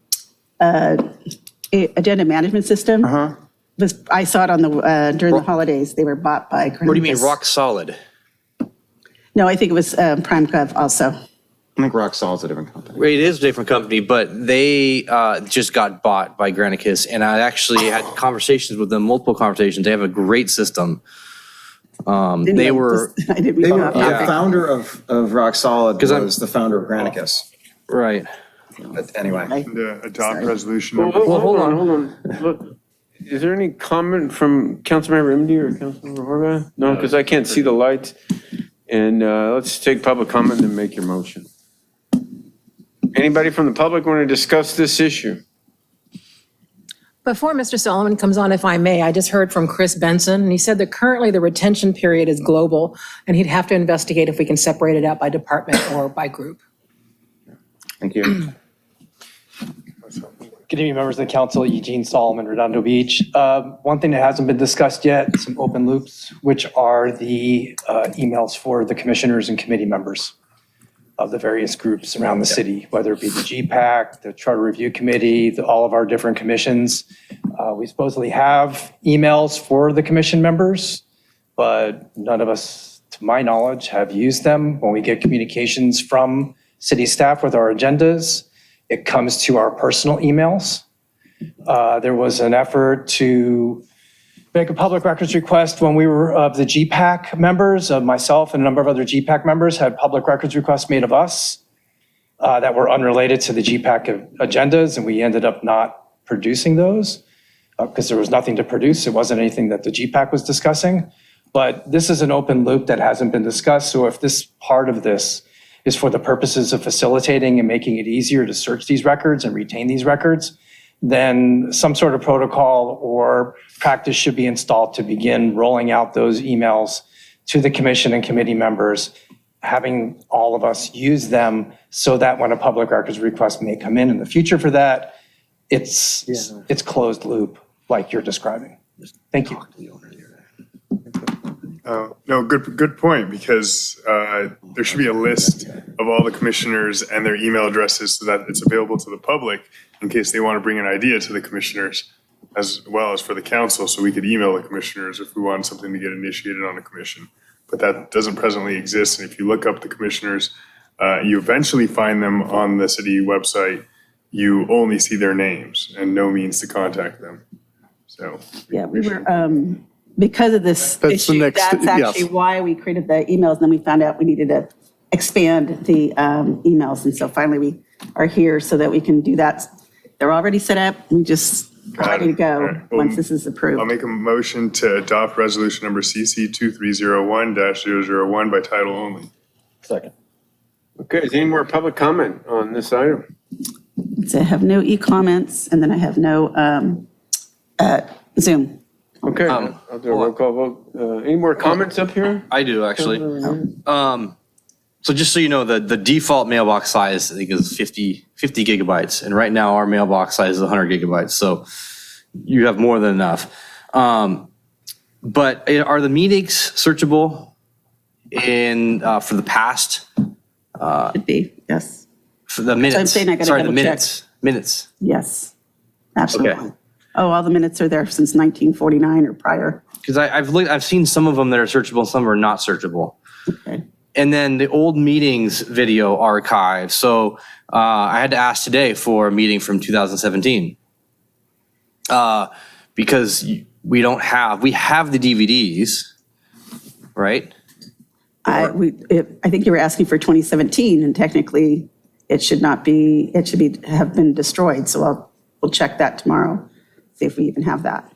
agenda management system. I saw it on during the holidays. They were bought by Granicus. What do you mean, rock solid? No, I think it was Prime Gov also. I think Rock Solid's a different company. It is a different company, but they just got bought by Granicus, and I actually had conversations with them, multiple conversations. They have a great system They were, I didn't They read were, that. the Yeah. founder of Rock Solid 'Cause I'm- was the founder of Granicus. right. But anyway. Adopt resolution Well, number. hold on. Look, is there any comment from Councilmember Imdy or Councilmember Horvath? No, because I can't see the lights. And let's take public comment and make your motion. Anybody from the public want to discuss this issue? Before Mr. Solomon comes on, if I may, I just heard from Chris Benson, and he said that currently the retention period is global, and he'd have to investigate if we can separate it out by department or by group. Thank you. Good evening, members of the council. Eugene Solomon, Redondo Beach. One thing that hasn't been discussed yet, some open loops, which are the emails for the commissioners and committee members of the various groups around the city, whether it be the GPAC, the Charter Review Committee, all of our different commissions. We supposedly have emails for the commission members, but none of us, to my knowledge, have used them. When we get communications from city staff with our agendas, it comes to our personal emails. There was an effort to make a public records request when we were of the GPAC members, myself and a number of other GPAC members had public records requests made of us that were unrelated to the GPAC agendas, and we ended up not producing those because there was nothing to produce. It wasn't anything that the GPAC was discussing. But this is an open loop that hasn't been discussed. So if this part of this is for the purposes of facilitating and making it easier to search these records and retain these records, then some sort of protocol or practice should be installed to begin rolling out those emails to the commission and committee members, having all of us use them so that when a public records request may come in the future for that, it's closed loop like you're describing. Thank you. No, good point, because there should be a list of all the commissioners and their email addresses so that it's available to the public in case they want to bring an idea to the commissioners as well as for the council, so we could email the commissioners if we want something to get initiated on a commission. But that doesn't presently exist, and if you look up the commissioners, you eventually find them on the city website. You only see their names and no means to contact them. So. Yeah, we were, because of this That's the issue, next- that's actually yes. why we created the emails. And then we found out we needed to expand the emails. And so finally we are here so that we can do that. They're already set up. We just ready to All go right. Well, once this is I'll approved. make a motion to adopt resolution number CC 2301-001 by title only. Second. Okay, is any more public comment on this item? So I have no e-comments and then I have no Zoom. Okay, I'll do a roll call vote. Any more comments up here? I do, actually. So just so you know, the default mailbox size, I think, is 50 gigabytes. And right now, our mailbox size is 100 gigabytes. So you have more than enough. But are the meetings searchable for the past? Should be, yes. For the minutes? I'm saying I gotta Sorry, the double check. minutes. Yes. Absolutely. Oh, all the minutes are there since 1949 or prior. Because I've seen some of them that are searchable, some are not searchable. Okay. And then the old meetings video archive. So I had to ask today for a meeting from 2017. Because we have the DVDs, right? I think you were asking for 2017 and technically it should not be, have been destroyed. So we'll check that tomorrow, see if we even have that.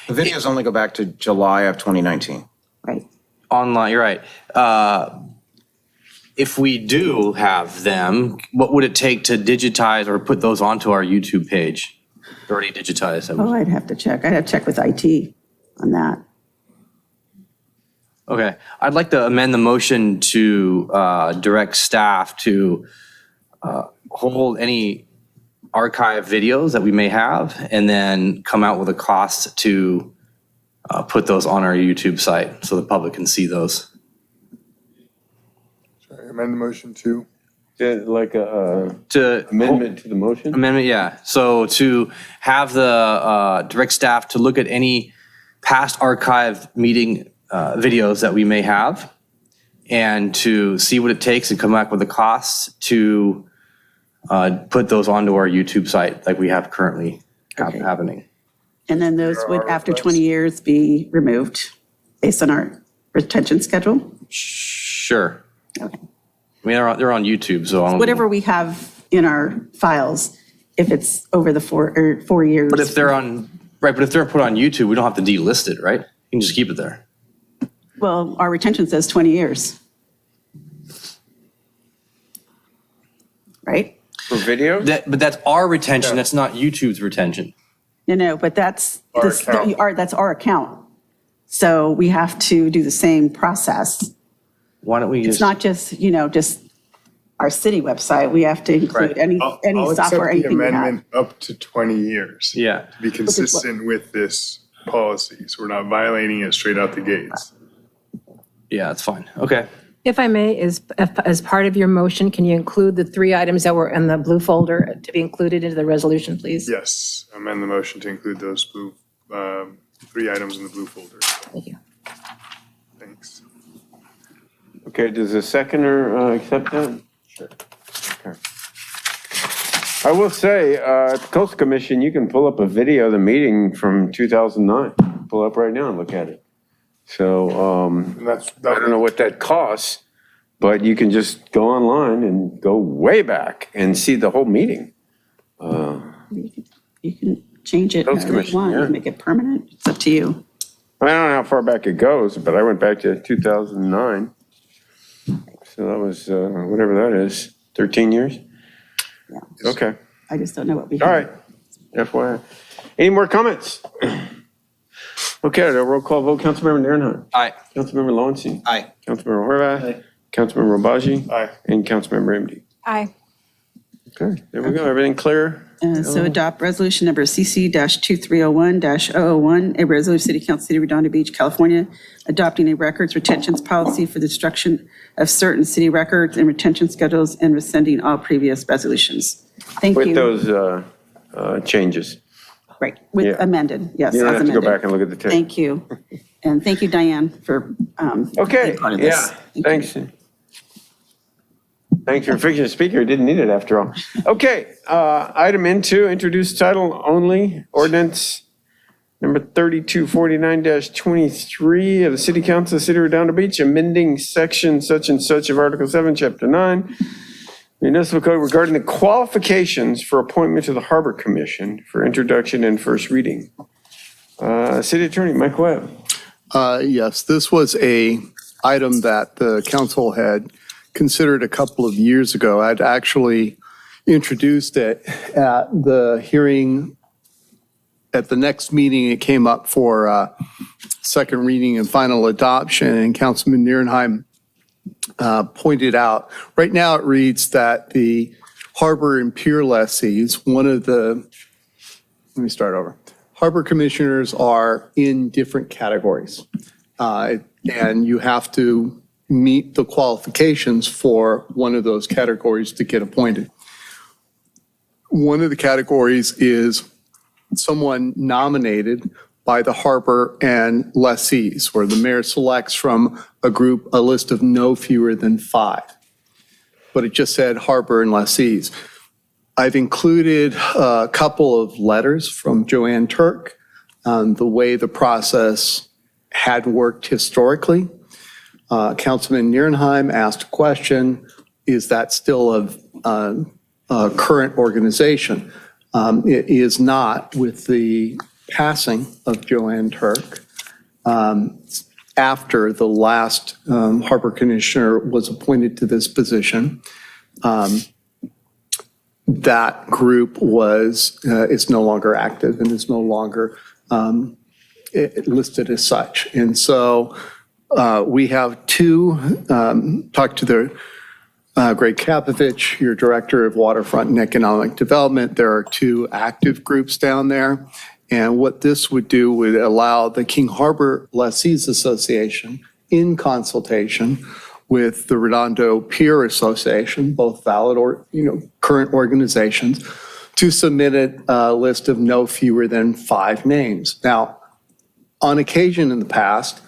The videos only go back to July of 2019. Right. Online, you're right. If we do have them, what would it take to digitize or put those onto our YouTube page? They're already digitized. Oh, I'd have to check. I'd have to check with IT on that. Okay, I'd like to amend the motion to direct staff to hold any archive videos that we may have and then come out with a cost to put those on our YouTube site so the public can see those. Sorry, amend the motion to. Like a amendment to the motion? Amendment, yeah. So to have the direct staff to look at any past archive meeting videos that we may have and to see what it takes and come back with the costs to put those onto our YouTube site like we have currently happening. And then those would, after 20 years, be removed based on our retention schedule? Sure. Okay. I mean, they're on YouTube, so I don't. Whatever we have in our files, if it's over the 4 years. But if they're on, right, but if they're put on YouTube, we don't have to delist it, right? You can just keep it there. Well, our retention says 20 years. Right? For video? But that's our retention, that's not YouTube's retention. But that's, Our account. that's our account. So we have to do the same process. Why don't we It's just, not just, just our city website. We have to include Right. any I'll accept software, the anything we have. amendment up to 20 years. yeah. To be consistent with this policy, so we're not violating it straight out the gates. Yeah, that's fine. Okay. If I may, as part of your motion, can you include the 3 items that were in the blue folder to be included into the resolution, please? Yes, amend the motion to include those blue, 3 items in the blue folder. Thank you. Thanks. Okay, does the seconder accept that? Sure. Okay. I will say, at the Coastal Commission, you can pull up a video of the meeting from 2009. Pull up right now and look at it. So, And I don't know what that costs, but you can just go online and go way back and see the whole meeting. You can change it Those however you commission, want, yeah. make it permanent. It's up to you. I don't know how far back it goes, but I went back to 2009. So that was, whatever that is, 13 years? Yeah. Okay, I just don't know what we all have. right. FYI. Any more comments? Okay, the roll call vote. Councilmember Narenheim. Aye. Councilmember Lowenstein. Aye. Councilmember Horvath. Councilmember Obaji. Aye. And Councilmember MD. Aye. Okay, there we go. Everything clear? So adopt resolution number CC-2301-001, a resolution, City Council, City of Redondo Beach, California, adopting a records retentions policy for the destruction of certain city records and retention schedules and rescinding all previous resolutions. Thank you. With those changes. Right, with Yeah. amended, yes. You don't as have to go amended. back and look at the tape. Thank you. And thank you, Diane, for Okay, being part of this. yeah, thanks. Thanks for fixing the speaker, didn't need it after all. Okay, item N2, introduce title only, ordinance number 3249-23 of the City Council of the City of Redondo Beach, amending section such and such of Article 7, Chapter 9, Municipal Code regarding the qualifications for appointment to the Harbor Commission for introduction and first reading. City Attorney Mike Webb. Yes, this was a item that the council had considered a couple of years ago. I'd actually introduced it at the hearing. At the next meeting, it came up for second reading and final adoption, and Councilman Nierenheim pointed out. Right now, it reads that the harbor and pier lessees, let me start over. Harbor commissioners are in different categories, and you have to meet the qualifications for one of those categories to get appointed. One of the categories is someone nominated by the harbor and lessees, where the mayor selects from a list of no fewer than 5. But it just said harbor and lessees. I've included a couple of letters from Joanne Turk on the way the process had worked historically. Councilman Nierenheim asked a question, is that still a current organization? It is not, with the passing of Joanne Turk. After the last harbor commissioner was appointed to this position, that group is no longer active and is no longer listed as such. And so we have talked to the Greg Kapovich, your Director of Waterfront and Economic Development. There are 2 active groups down there. And what this would do would allow the King Harbor Lessees Association, in consultation with the Redondo Pier Association, both valid or current organizations, to submit a list of no fewer than 5 names. Now, on occasion in the past,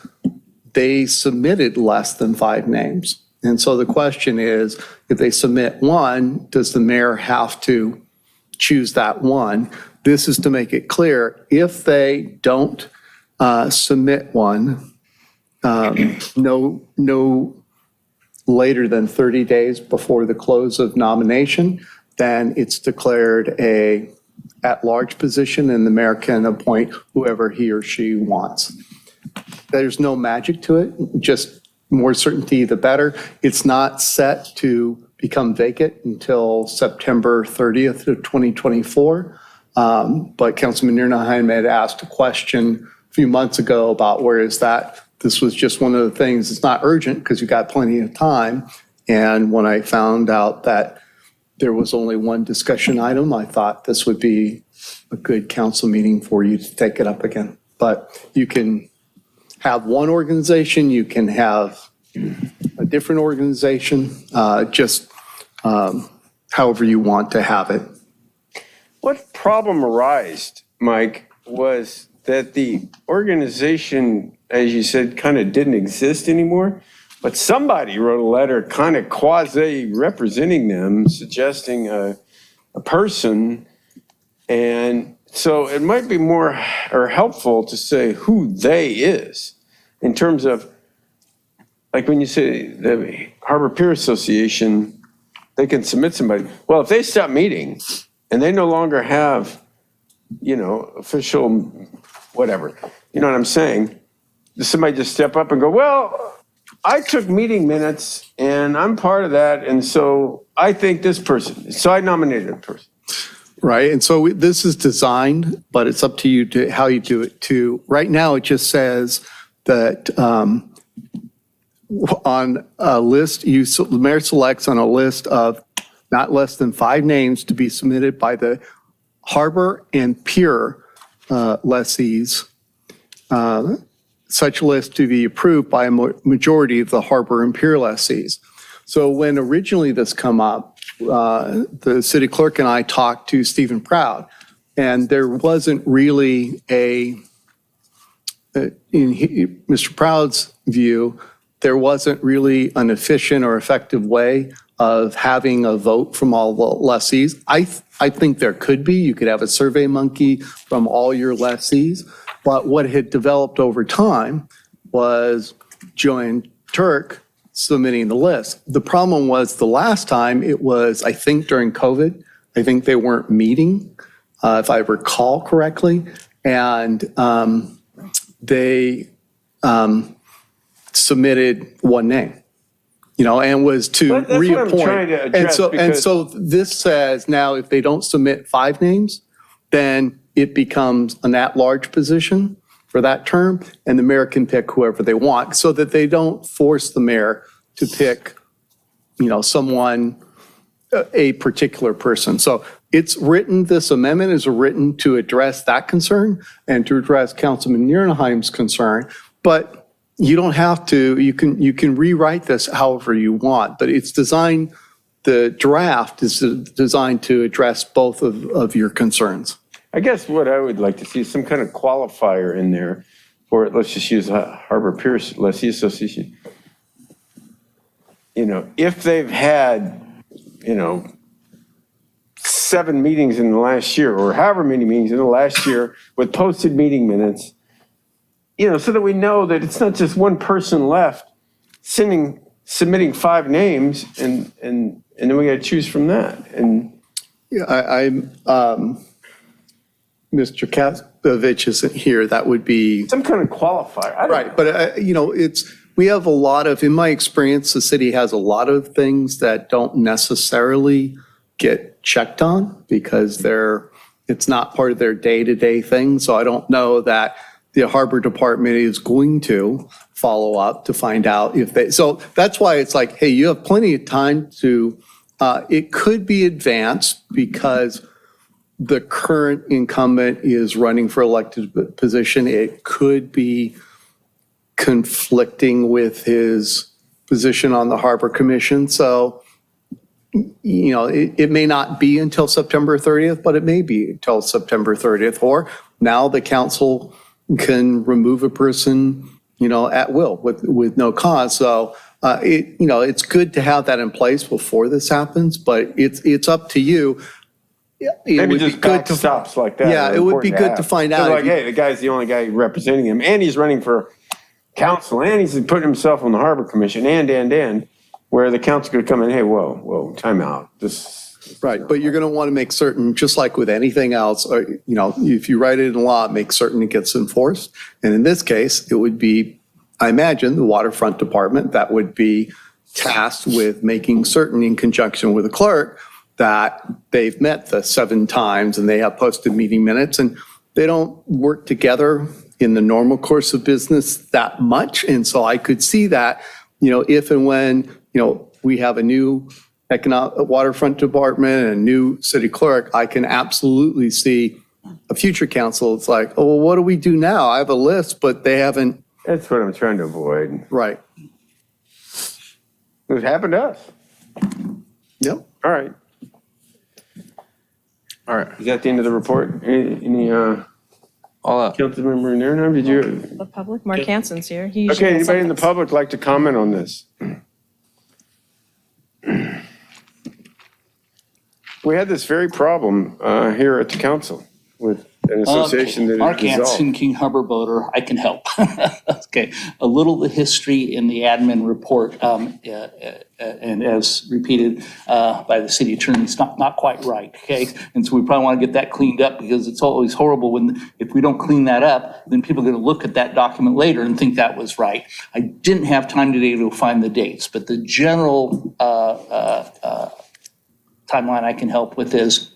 they submitted less than 5 names. And so the question is, if they submit 1, does the mayor have to choose that 1? This is to make it clear, if they don't submit one, no later than 30 days before the close of nomination, then it's declared a at-large position and the mayor can appoint whoever he or she wants. There's no magic to it, just more certainty the better. It's not set to become vacant until September 30th of 2024. But Councilman Nierenheim had asked a question a few months ago about where is that? This was just one of the things. It's not urgent because you got plenty of time. And when I found out that there was only one discussion item, I thought this would be a good council meeting for you to take it up again. But you can have one organization, you can have a different organization, just however you want to have it. What problem arose, Mike, was that the organization, as you said, kind of didn't exist anymore, but somebody wrote a letter kind of quasi-representing them, suggesting a person, and so it might be more or helpful to say who they is in terms of, like when you say the Harbor Pier Association, they can submit somebody. Well, if they stop meeting and they no longer have, official whatever, you know what I'm saying? Does somebody just step up and go, well, I took meeting minutes and I'm part of that. And so I think this person, so I nominated a person. Right, and so this is designed, but it's up to you to how you do it too. Right now, it just says that on a list, the mayor selects on a list of not less than 5 names to be submitted by the harbor and pier lessees. Such a list to be approved by a majority of the harbor and pier lessees. So when originally this come up, the city clerk and I talked to Stephen Proud, and there wasn't really in Mr. Proud's view, there wasn't really an efficient or effective way of having a vote from all the lessees. I think there could be. You could have a survey monkey from all your lessees, but what had developed over time was Joanne Turk submitting the list. The problem was the last time it was, I think during COVID, I think they weren't meeting, if I recall correctly, and they submitted one name, and was to That's reappoint. what I'm trying to address, and so this says now if they don't submit 5 names, then it becomes an at-large position for that term, and the mayor can pick whoever they want, so that they don't force the mayor to pick, someone, a particular person. So it's written, this amendment is written to address that concern and to address Councilman Nierenheim's concern, but you don't have to, you can rewrite this however you want, but it's designed, the draft is designed to address both of your concerns. I guess what I would like to see is some kind of qualifier in there for, let's just use Harbor Pier Lessee Association. If they've had, 7 meetings in the last year or however many meetings in the last year with posted meeting minutes, so that we know that it's not just one person left submitting 5 names and then we got to choose from that. And I'm Mr. Katsovich isn't here. That would be some kind of qualifier. I don't know. But we have a lot of, in my experience, the city has a lot of things that don't necessarily get checked on because it's not part of their day-to-day thing. So I don't know that the harbor department is going to follow up to find out if they, so that's why it's like, hey, you have plenty of time to, it could be advanced because the current incumbent is running for elected position. It could be conflicting with his position on the Harbor Commission. So, it may not be until September 30th, but it may be until September 30th. Or now the council can remove a person, at will with no cause. So, it's good to have that in place before this happens, but it's up to you. Maybe just backstops like that. Yeah, it would be good to find out. Like, hey, the guy's the only guy representing him, and he's running for council, and he's putting himself on the harbor commission, and, where the council could come in, hey, whoa, time out. Right, but you're going to want to make certain, just like with anything else, or, if you write it in law, make certain it gets enforced. And in this case, it would be, I imagine, the waterfront department that would be tasked with making certain, in conjunction with the clerk, that they've met the 7 times and they have posted meeting minutes, and they don't work together in the normal course of business that much. And so I could see that, if and when, we have a new waterfront department and a new city clerk, I can absolutely see a future council. It's like, oh, well, what do we do now? I have a list, but they haven't. That's what I'm trying to avoid. Right. It happened to us. Yep. All right. Is that the end of the report? Any council member in there now? Did you? The public, Mark Hansen's here. He usually Okay, has anybody in the something. public like to comment on this? We had this very problem here at the council with an association that Mark is dissolved. Hansen, King Harbor Boater, I can help. Okay, a little of the history in the admin report, and as repeated by the city attorney, it's not quite right, okay? And so we probably want to get that cleaned up, because it's always horrible if we don't clean that up, then people are going to look at that document later and think that was right. I didn't have time today to find the dates, but the general timeline I can help with is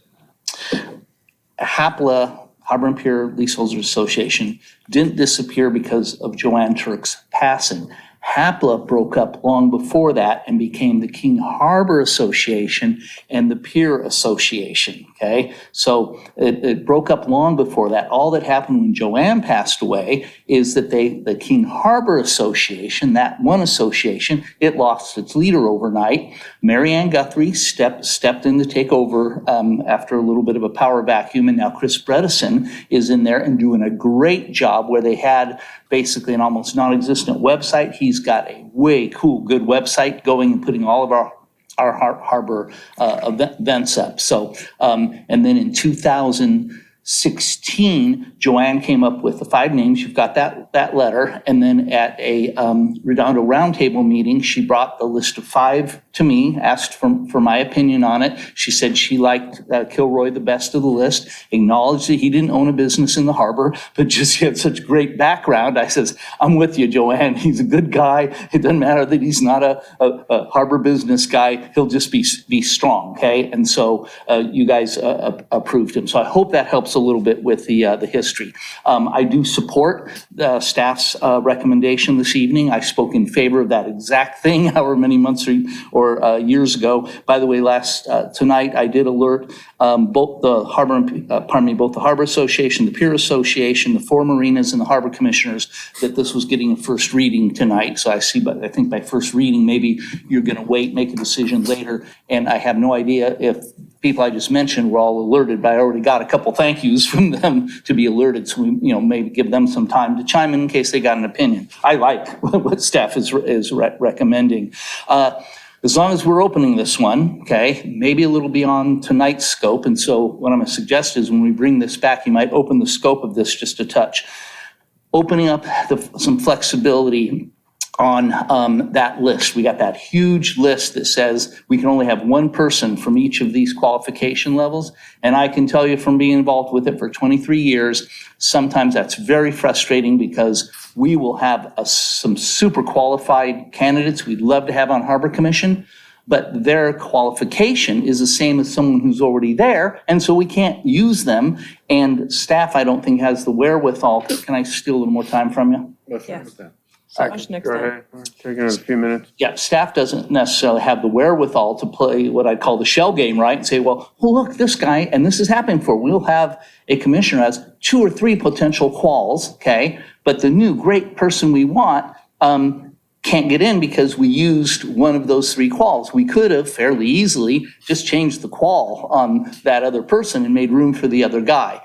HAPLA, Harbor and Pier Leaseholders Association, didn't disappear because of Joanne Turk's passing. HAPLA broke up long before that and became the King Harbor Association and the Pier Association, okay? So it broke up long before that. All that happened when Joanne passed away is that the King Harbor Association, that one association, it lost its leader overnight. Mary Ann Guthrie stepped in to take over after a little bit of a power vacuum, and now Chris Bredesen is in there and doing a great job, where they had basically an almost non-existent website. He's got a way cool, good website going and putting all of our harbor events up. So, and then in 2016, Joanne came up with the 5 names. You've got that letter. And then at a Redondo roundtable meeting, she brought the list of 5 to me, asked for my opinion on it. She said she liked Kilroy the best of the list, acknowledged that he didn't own a business in the harbor, but just he had such great background. I says, I'm with you, Joanne. He's a good guy. It doesn't matter that he's not a harbor business guy. He'll just be strong, okay? And so you guys approved him. So I hope that helps a little bit with the history. I do support the staff's recommendation this evening. I spoke in favor of that exact thing however many months or years ago. By the way, tonight I did alert both the Harbor Association, the Pier Association, the 4 marinas, and the harbor commissioners that this was getting a first reading tonight. So I think by first reading, maybe you're going to wait, make a decision later. And I have no idea if people I just mentioned were all alerted, but I already got a couple thank yous from them to be alerted. So we, maybe give them some time to chime in case they got an opinion. I like what staff is recommending. As long as we're opening this one, okay, maybe a little beyond tonight's scope. And so what I'm going to suggest is when we bring this back, you might open the scope of this just a touch. Opening up some flexibility on that list. We got that huge list that says we can only have 1 person from each of these qualification levels. And I can tell you from being involved with it for 23 years, sometimes that's very frustrating because we will have some super qualified candidates we'd love to have on Harbor Commission, but their qualification is the same as someone who's already there, and so we can't use them. And staff, I don't think, has the wherewithal. Can I steal a little more time from you? Yes. Go ahead. Taking a few minutes. Yeah, staff doesn't necessarily have the wherewithal to play what I call the shell game, right? And say, well, look, this guy, and this is happening for, we'll have a commissioner has 2 or 3 potential quals, okay? But the new great person we want can't get in because we used one of those 3 quals. We could have fairly easily just changed the qual on that other person and made room for the other guy.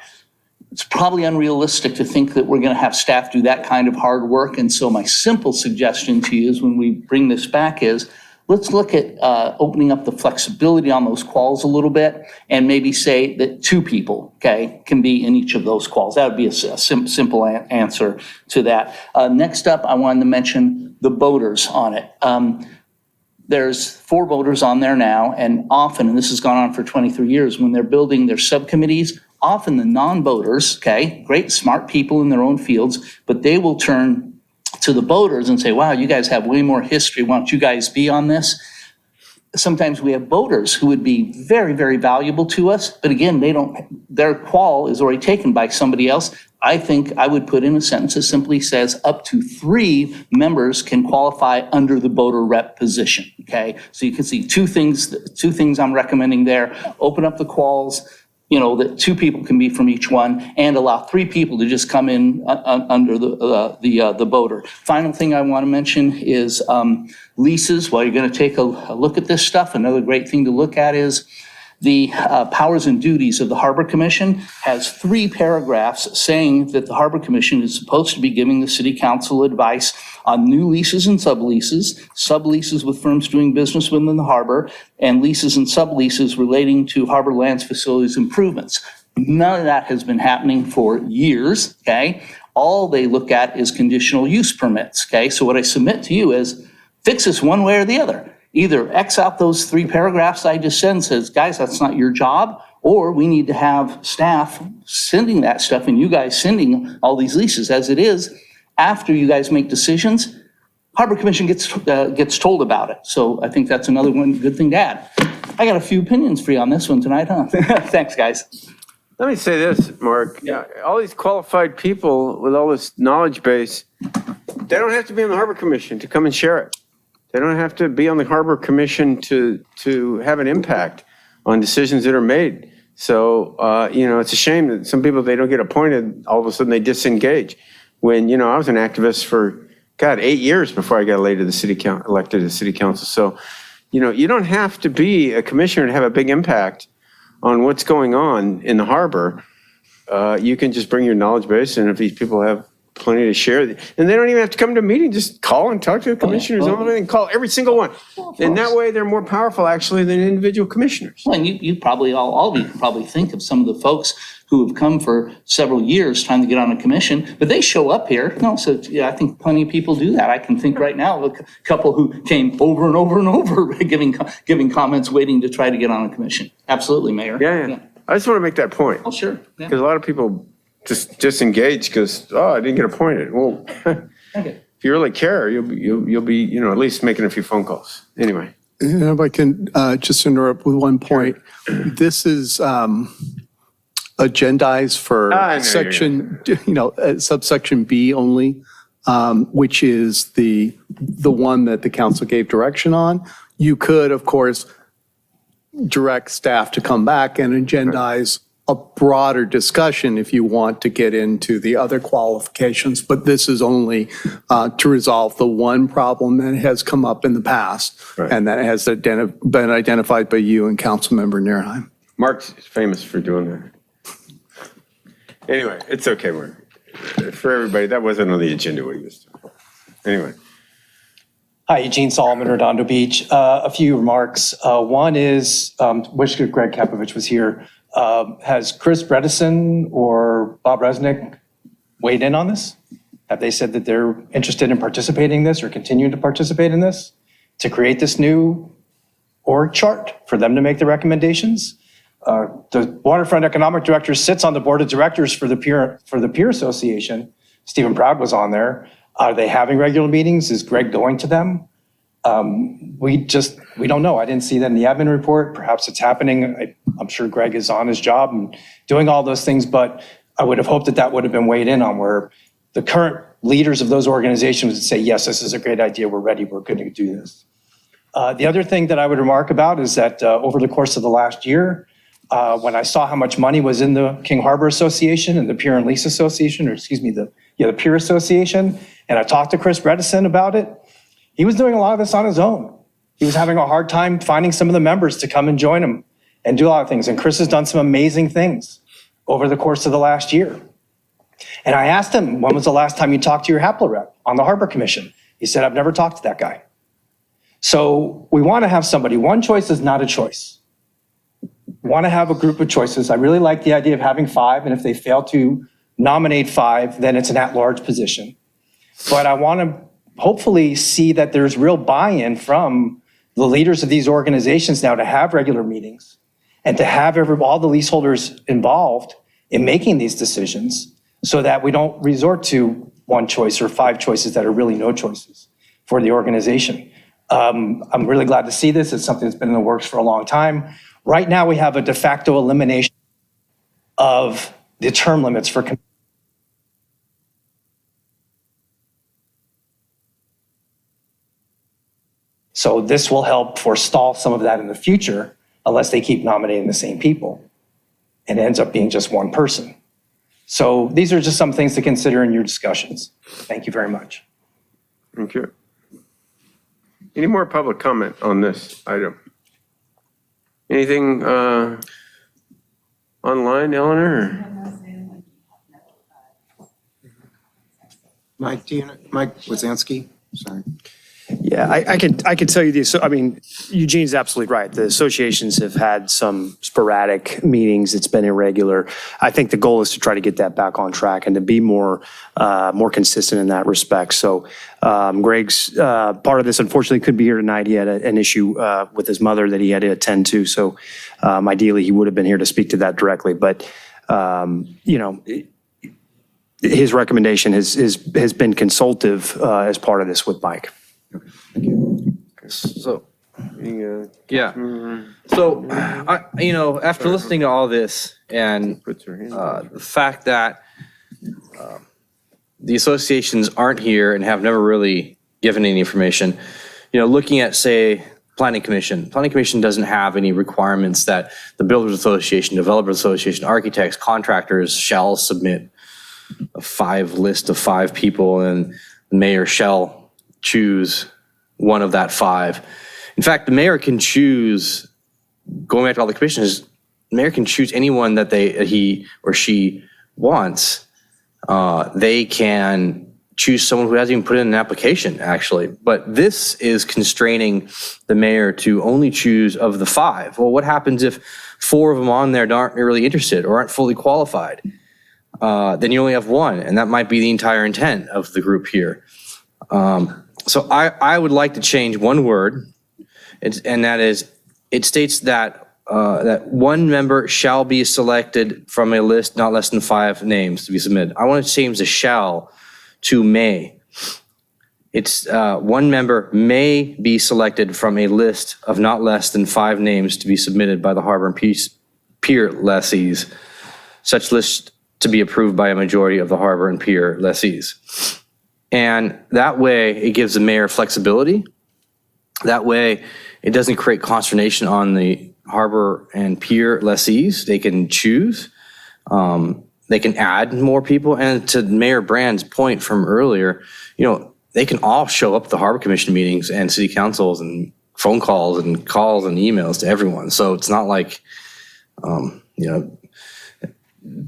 It's probably unrealistic to think that we're going to have staff do that kind of hard work. And so my simple suggestion to you is when we bring this back is let's look at opening up the flexibility on those quals a little bit and maybe say that 2 people, okay, can be in each of those quals. That would be a simple answer to that. Next up, I wanted to mention the voters on it. There's 4 voters on there now, and often, and this has gone on for 23 years, when they're building their subcommittees, often the non-voters, okay, great, smart people in their own fields, but they will turn to the voters and say, wow, you guys have way more history. Why don't you guys be on this? Sometimes we have voters who would be very, very valuable to us, but again, their qual is already taken by somebody else. I think I would put in a sentence that simply says up to 3 members can qualify under the voter rep position, okay? So you can see two things I'm recommending there. Open up the quals, that 2 people can be from each one, and allow 3 people to just come in under the voter. Final thing I want to mention is leases. While you're going to take a look at this stuff, another great thing to look at is the powers and duties of the Harbor Commission has 3 paragraphs saying that the Harbor Commission is supposed to be giving the City Council advice on new leases and subleases with firms doing business within the harbor, and leases and subleases relating to harbor lands, facilities, improvements. None of that has been happening for years, okay? All they look at is conditional use permits, okay? So what I submit to you is fix this one way or the other. Either X out those 3 paragraphs I just said and says, guys, that's not your job, or we need to have staff sending that stuff and you guys sending all these leases. As it is, after you guys make decisions, Harbor Commission gets told about it. So I think that's another good thing to add. I got a few opinions for you on this one tonight, huh? Thanks, guys. Let me say this, Mark. Yeah, all these qualified people with all this knowledge base, they don't have to be on the Harbor Commission to come and share it. They don't have to be on the Harbor Commission to have an impact on decisions that are made. So, it's a shame that some people, they don't get appointed, all of a sudden they disengage. When, I was an activist for, 8 years before I got elected to the city council. So, you don't have to be a commissioner to have a big impact on what's going on in the harbor. You can just bring your knowledge base, and if these people have plenty to share, and they don't even have to come to a meeting, just call and talk to the commissioners and call every single one. And that way they're more powerful actually than individual commissioners. Well, and you probably, all of you can probably think of some of the folks who have come for several years trying to get on a commission, but they show up here. So yeah, I think plenty of people do that. I can think right now of a couple who came over and over and over giving comments, waiting to try to get on a commission. Absolutely, Mayor. Yeah. I just want to make that point. Oh, sure. Yeah. Because a lot of people just disengage because, I didn't get appointed. Well, Okay. if you really care, you'll be, at least making a few phone calls. Anyway. And if I can just interrupt with one point. This is agendized for section, subsection B only, which is the one that the council gave direction on. You could, of course, direct staff to come back and agendize a broader discussion if you want to get into the other qualifications, but this is only to resolve the one problem that has come up in the past, and that has been identified by you and Councilmember Nerheim. Mark's famous for doing that. Anyway, it's okay, Mark. For everybody, that wasn't on the agenda what he was doing. Anyway. Hi, Eugene Solomon, Redondo Beach. A few remarks. One is, wish Greg Kapovich was here. Has Chris Bredesen or Bob Resnick weighed in on this? Have they said that they're interested in participating in this or continuing to participate in this to create this new org chart for them to make the recommendations? The Waterfront Economic Director sits on the board of directors for the Pier Association. Stephen Proud was on there. Are they having regular meetings? Is Greg going to them? We don't know. I didn't see that in the admin report. Perhaps it's happening. I'm sure Greg is on his job and doing all those things, but I would have hoped that would have been weighed in on, where the current leaders of those organizations would say, yes, this is a great idea. We're ready. We're going to do this. The other thing that I would remark about is that over the course of the last year, when I saw how much money was in the King Harbor Association and the Pier and Lease Association, the Pier Association, and I talked to Chris Bredesen about it, he was doing a lot of this on his own. He was having a hard time finding some of the members to come and join him and do a lot of things. And Chris has done some amazing things over the course of the last year. And I asked him, when was the last time you talked to your HAPLA rep on the Harbor Commission? He said, I've never talked to that guy. So we want to have somebody. One choice is not a choice. We want to have a group of choices. I really like the idea of having 5, and if they fail to nominate 5, then it's an at-large position. But I want to hopefully see that there's real buy-in from the leaders of these organizations now to have regular meetings and to have all the leaseholders involved in making these decisions so that we don't resort to one choice or 5 choices that are really no choices for the organization. I'm really glad to see this. It's something that's been in the works for a long time. Right now, we have a de facto elimination of the term limits for so this will help forestall some of that in the future unless they keep nominating the same people and it ends up being just one person. So these are just some things to consider in your discussions. Thank you very much. Thank you. Any more public comment on this item? Anything online, Eleanor? Mike Wazansky, sorry. Yeah, I can tell you this. I mean, Eugene's absolutely right. The associations have had some sporadic meetings. It's been irregular. I think the goal is to try to get that back on track and to be more consistent in that respect. So Greg's part of this, unfortunately, couldn't be here tonight. He had an issue with his mother that he had to attend to. So ideally, he would have been here to speak to that directly. But, his recommendation has been consultative as part of this with Mike. So, yeah. So, after listening to all this and the fact that the associations aren't here and have never really given any information, looking at, say, Planning Commission doesn't have any requirements that the Builders Association, Developers Association, architects, contractors shall submit a list of 5 people, and the mayor shall choose one of that 5. In fact, the mayor can choose, going back to all the commissioners, the mayor can choose anyone that he or she wants. They can choose someone who hasn't even put in an application, actually. But this is constraining the mayor to only choose of the 5. Well, what happens if 4 of them on there aren't really interested or aren't fully qualified? Then you only have 1, and that might be the entire intent of the group here. So I would like to change one word, and that is, it states that that 1 member shall be selected from a list not less than 5 names to be submitted. I want to change the shall to may. It's 1 member may be selected from a list of not less than 5 names to be submitted by the harbor and pier lessees. Such list to be approved by a majority of the harbor and pier lessees. And that way, it gives the mayor flexibility. That way, it doesn't create consternation on the harbor and pier lessees. They can choose. They can add more people. And to Mayor Brand's point from earlier, they can all show up at the Harbor Commission meetings and city councils and phone calls and emails to everyone. So it's not like,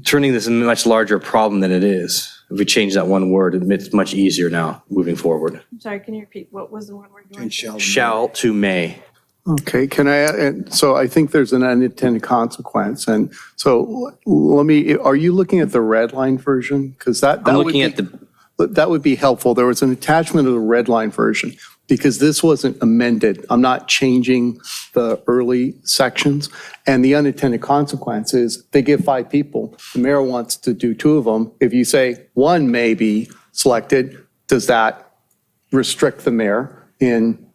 turning this into a much larger problem than it is. If we change that one word, it's much easier now moving forward. I'm sorry, can you repeat? What was the one word you wanted? Shall to may. Okay, can I, and so I think there's an unintended consequence. And so are you looking at the red line version? Because that would be helpful. There was an attachment of the red line version because this wasn't amended. I'm not changing the early sections. And the unintended consequence is they give 5 people. The mayor wants to do 2 of them. If you say 1 may be selected, does that restrict the mayor in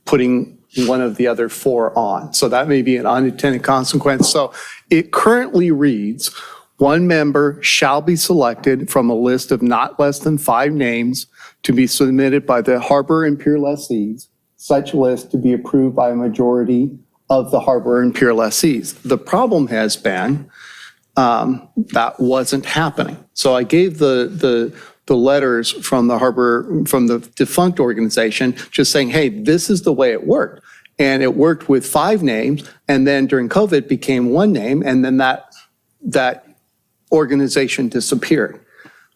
putting one of the other 4 on? So that may be an unintended consequence. So it currently reads, 1 member shall be selected from a list of not less than 5 names to be submitted by the harbor and pier lessees, such list to be approved by a majority of the harbor and pier lessees. The problem has been that wasn't happening. So I gave the letters from the defunct organization just saying, hey, this is the way it worked. And it worked with 5 names, and then during COVID became 1 name, and then that organization disappeared.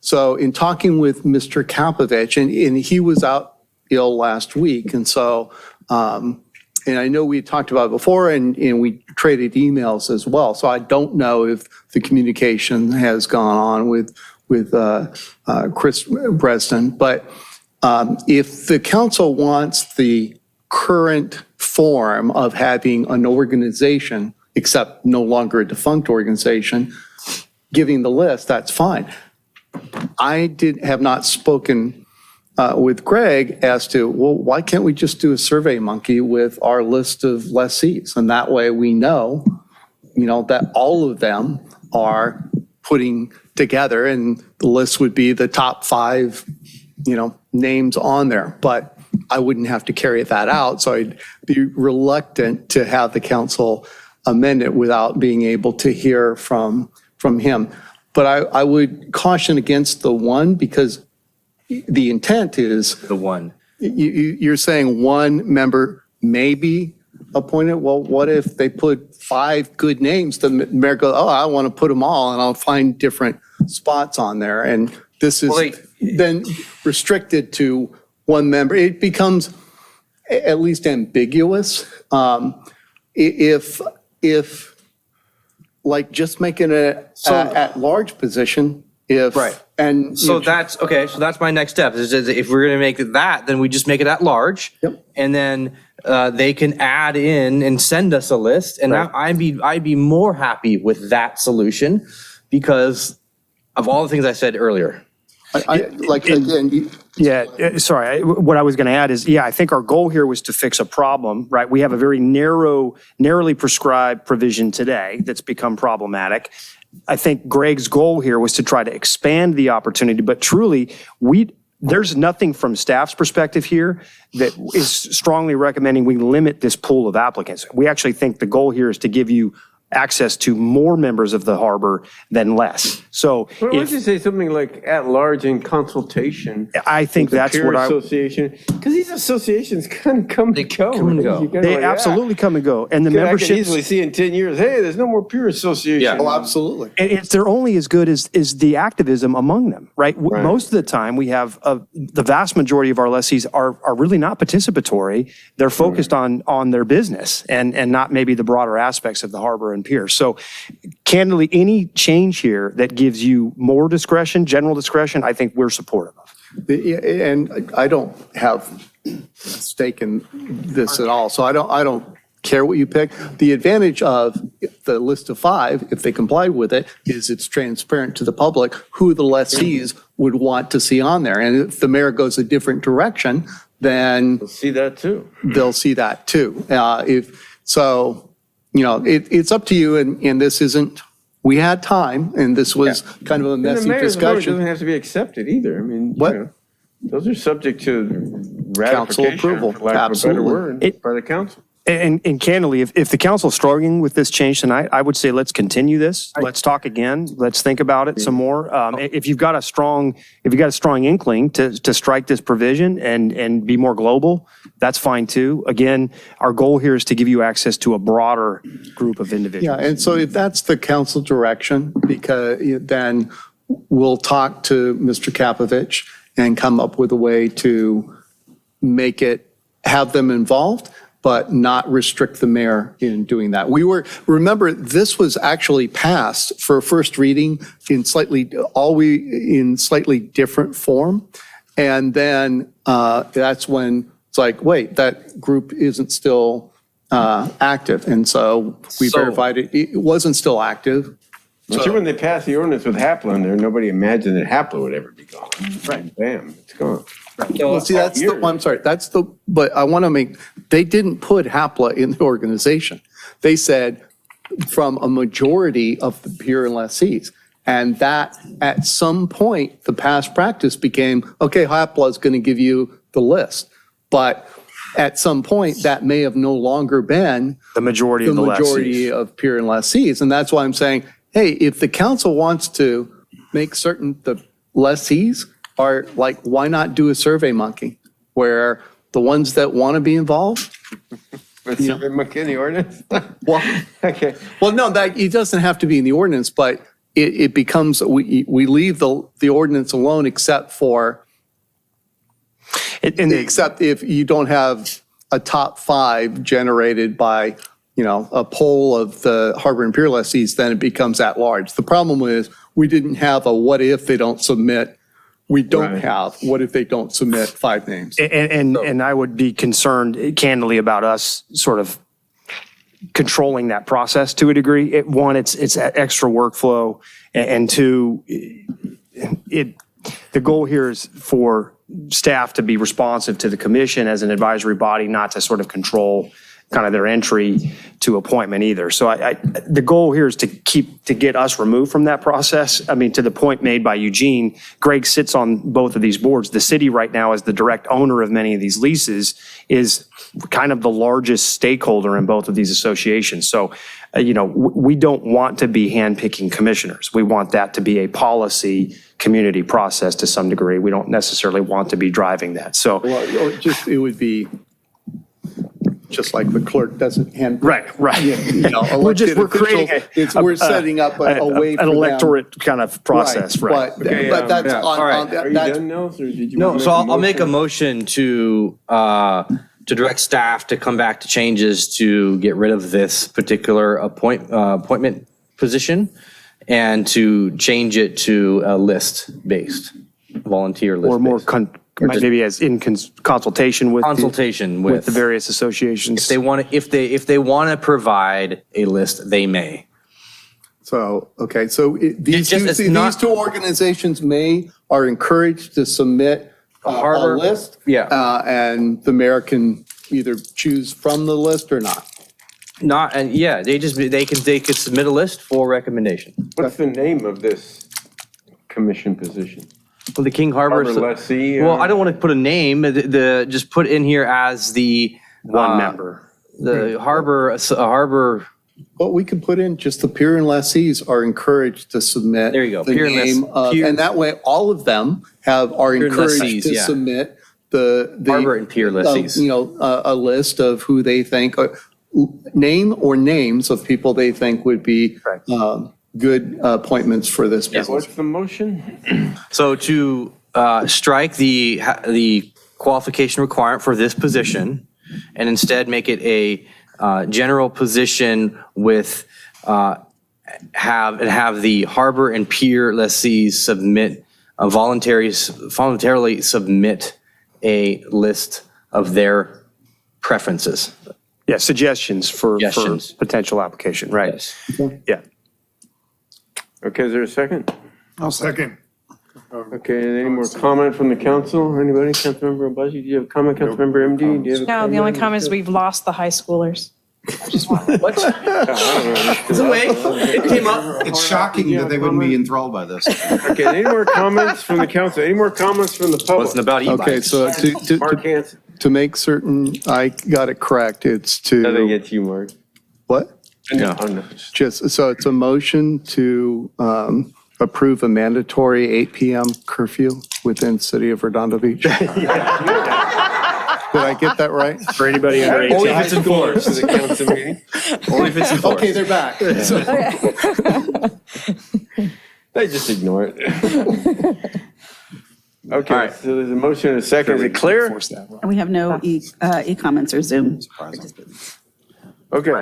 So in talking with Mr. Kapovich, and he was out ill last week, and so And I know we talked about it before, and we traded emails as well. So I don't know if the communication has gone on with Chris Breston. But if the council wants the current form of having an organization, except no longer a defunct organization, giving the list, that's fine. I have not spoken with Greg as to, well, why can't we just do a Survey Monkey with our list of lessees? And that way we know, that all of them are putting together, and the list would be the top 5, names on there. But I wouldn't have to carry that out. So I'd be reluctant to have the council amend it without being able to hear from him. But I would caution against the one, because the intent is. The one. You're saying one member may be appointed. Well, what if they put 5 good names? The mayor goes, oh, I want to put them all, and I'll find different spots on there. And this is then restricted to one member. It becomes at least ambiguous. If like just making it at-large position, Right. And so that's okay. So that's my next step. Is if we're going to make it that, then we just make it at large. Yep. And then they can add in and send us a list, and I'd be more happy with that solution because of all the things I said earlier. What I was going to add is, I think our goal here was to fix a problem, right? We have a very narrowly prescribed provision today that's become problematic. I think Greg's goal here was to try to expand the opportunity, but truly, there's nothing from staff's perspective here that is strongly recommending we limit this pool of applicants. We actually think the goal here is to give you access to more members of the harbor than less. So why don't you say something like at large in consultation? I think that's what association, because these associations kind of come and go. They absolutely come and go. And the membership. I can easily see in 10 years, hey, there's no more peer association. Yeah. Oh, absolutely. And they're only as good as the activism among them, right? Most of the time we have the vast majority of our lessees are really not participatory. They're focused on their business and not maybe the broader aspects of the harbor and pier. So candidly, any change here that gives you more discretion, general discretion, I think we're supportive of. And I don't have a stake in this at all. So I don't care what you pick. The advantage of the list of 5, if they complied with it, is it's transparent to the public who the lessees would want to see on there. And if the mayor goes a different direction, then they'll see that too. It's up to you, and this isn't, we had time, and this was kind of a messy discussion. The mayor's vote doesn't have to be accepted either. I mean, those are subject to council ratification, approval. for lack of a better word, by the council. And candidly, if the council's struggling with this change tonight, I would say let's continue this. Let's talk again. Let's think about it some more. If you've got a strong inkling to strike this provision and be more global, that's fine too. Again, our goal here is to give you access to a broader group of individuals. Yeah, and so if that's the council direction, because then we'll talk to Mr. Kapovich and come up with a way to make it, have them involved, but not restrict the mayor in doing that. Remember, this was actually passed for first reading in slightly different form. And then that's when it's like, wait, that group isn't still active. And so we verified it wasn't still active. I'm sure when they passed the ordinance with HAPLA in there, nobody imagined that HAPLA would ever be gone. Right. Bam, it's gone. Well, see, but I want to they didn't put HAPLA in the organization. They said from a majority of the peer and lessees. And that at some point, the past practice became, okay, HAPLA is going to give you the list. But at some point, that may have no longer been the majority of peer and lessees. And that's why I'm saying, hey, if the council wants to make certain the lessees are like, why not do a Survey Monkey where the ones that want to be involved? Survey Monkey in the ordinance? Well, okay. Well, no, it doesn't have to be in the ordinance, but it becomes, we leave the ordinance alone except for, except if you don't have a top 5 generated by, a poll of the harbor and pier lessees, then it becomes at large. The problem is we didn't have a what if they don't submit. We don't have what if they don't submit 5 names. And I would be concerned candidly about us sort of controlling that process to a degree. One, it's extra workflow, and two, the goal here is for staff to be responsive to the commission as an advisory body, not to sort of control kind of their entry to appointment either. So the goal here is to get us removed from that process. I mean, to the point made by Eugene, Greg sits on both of these boards. The city right now, as the direct owner of many of these leases, is kind of the largest stakeholder in both of these associations. So, we don't want to be handpicking commissioners. We want that to be a policy community process to some degree. We don't necessarily want to be driving that. So, it would be just like the clerk doesn't hand. Right. We're creating we're setting up a way for an electorate kind of process, right? But that's on. Are you done, Nels, or did you? No, want to so make a I'll make a motion? motion to direct staff to come back to changes to get rid of this particular appointment position and to change it to a list-based, volunteer list. Or more, maybe as in consultation with. With the various associations. If they want to provide a list, they may. So, okay, so these not- two organizations are encouraged to submit a list. Yeah. And the mayor can either choose from the list or not. They could submit a list for recommendation. What's the name of this commission position? Well, the King Harbor lessee. Well, I don't want to put a name. Just put in here as the one member. The harbor. Well, we could put in just the pier and lessees are encouraged to submit. There you go. The Pier and name of, and that way all of them are Pier and encouraged lessees, to yeah. submit the Harbor and pier lessees. A list of who they think, name or names of people they think would be good appointments for this business. What's the motion? So to strike the qualification requirement for this position and instead make it a general position with have the harbor and pier lessees voluntarily submit a list of their preferences. Yeah, suggestions for potential application, right? Yes. Yeah. Okay, is there a second? I'll second. Okay, any more comment from the council? Anybody? Councilmember Obaji, do you have a comment? Councilmember MD, do you have a No, comment? the only comment is we've lost the high schoolers. What? It came up. It's shocking that they wouldn't be enthralled by this. Okay, any more comments from the council? Any more comments from the public? Wasn't about e-bikes. Okay, so Mark Hanson. to make certain I got it correct, it's Nothing to, against you, Mark. what? No. So it's a motion to approve a mandatory 8 PM curfew within city of Redondo Beach. Did I get that right? For anybody under 18. Only if it's enforced. To the council meeting. Only if it's enforced. Okay, they're back. They just ignore it. Okay, right. so there's a motion and a second. Is it clear? And we have no e-comments or Zoom. Okay.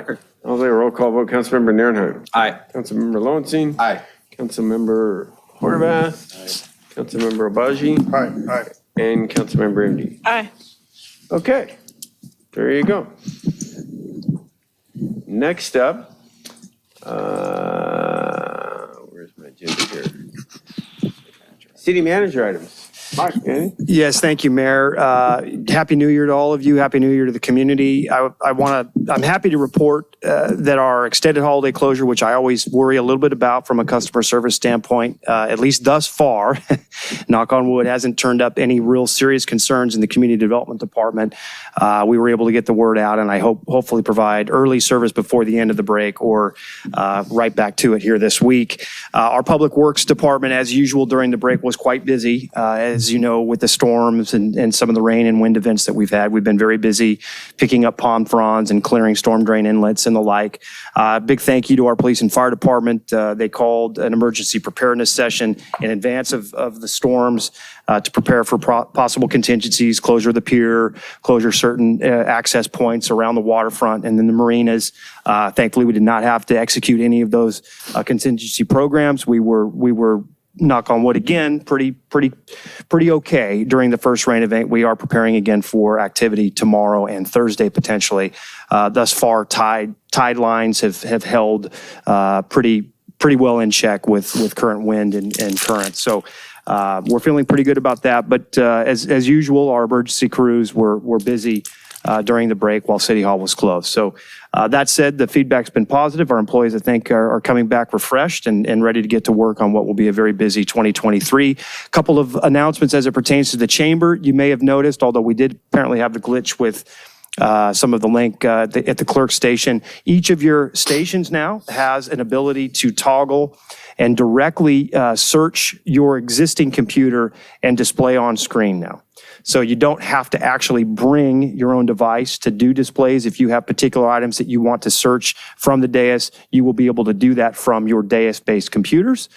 I'll say a roll call vote. Councilmember Narenheim. Aye. Councilmember Lowenstein. Aye. Councilmember Horvath. Aye. Councilmember Obaji. Aye. And Councilmember MD. Aye. Okay, there you go. Next up, where's my agenda here? City manager items. Mike, anything? Yes, thank you, Mayor. Happy New Year to all of you. Happy New Year to the community. I'm happy to report that our extended holiday closure, which I always worry a little bit about from a customer service standpoint, at least thus far, knock on wood, hasn't turned up any real serious concerns in the community development department. We were able to get the word out, and I hopefully provide early service before the end of the break or right back to it here this week. Our public works department, as usual during the break, was quite busy. As as you know, with the storms and some of the rain and wind events that we've had, we've been very busy picking up palm fronds and clearing storm drain inlets and the like. Big thank you to our police and fire department. They called an emergency preparedness session in advance of the storms to prepare for possible contingencies, closure of the pier, closure of certain access points around the waterfront and then the marinas. Thankfully, we did not have to execute any of those contingency programs. We were knock on wood again, pretty okay during the first rain event. We are preparing again for activity tomorrow and Thursday potentially. Thus far, tide lines have held pretty well in check with current wind and current. So we're feeling pretty good about that. But as usual, our emergency crews were busy during the break while City Hall was closed. So that said, the feedback's been positive. Our employees, I think, are coming back refreshed and ready to get to work on what will be a very busy 2023. A couple of announcements as it pertains to the chamber. You may have noticed, although we did apparently have the glitch with some of the link at the clerk station. Each of your stations now has an ability to toggle and directly search your existing computer and display on screen now. So you don't have to actually bring your own device to do displays. If you have particular items that you want to search from the dais, you will be able to do that from your dais-based computers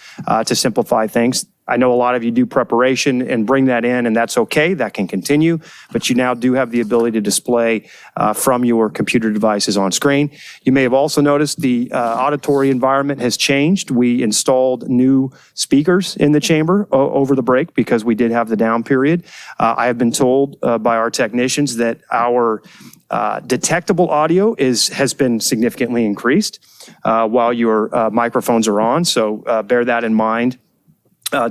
to simplify things. I know a lot of you do preparation and bring that in, and that's okay. That can continue, but you now do have the ability to display from your computer devices on screen. You may have also noticed the auditory environment has changed. We installed new speakers in the chamber over the break because we did have the down period. I have been told by our technicians that our detectable audio has been significantly increased while your microphones are on, so bear that in mind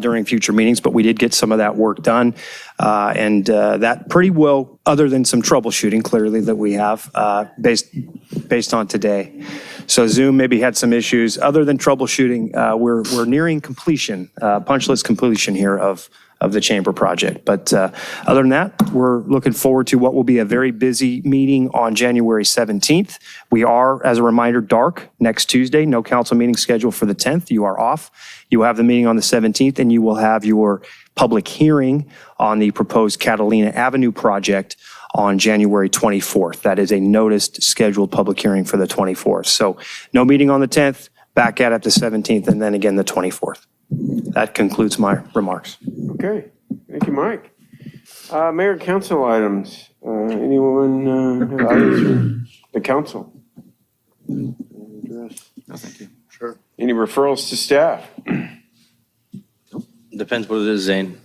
during future meetings, but we did get some of that work done. And that pretty well, other than some troubleshooting clearly that we have based on today. So Zoom maybe had some issues. Other than troubleshooting, we're nearing completion, punch list completion here of the chamber project. But other than that, we're looking forward to what will be a very busy meeting on January 17th. We are, as a reminder, dark next Tuesday. No council meeting scheduled for the 10th. You are off. You will have the meeting on the 17th, and you will have your public hearing on the proposed Catalina Avenue project on January 24th. That is a noticed scheduled public hearing for the 24th. So no meeting on the 10th, back at it the 17th, and then again the 24th. That concludes my remarks. Okay, thank you, Mike. Mayor and council items. Anyone have items for the council? No, thank you. Sure. Any referrals to staff? Depends what it is, Zane.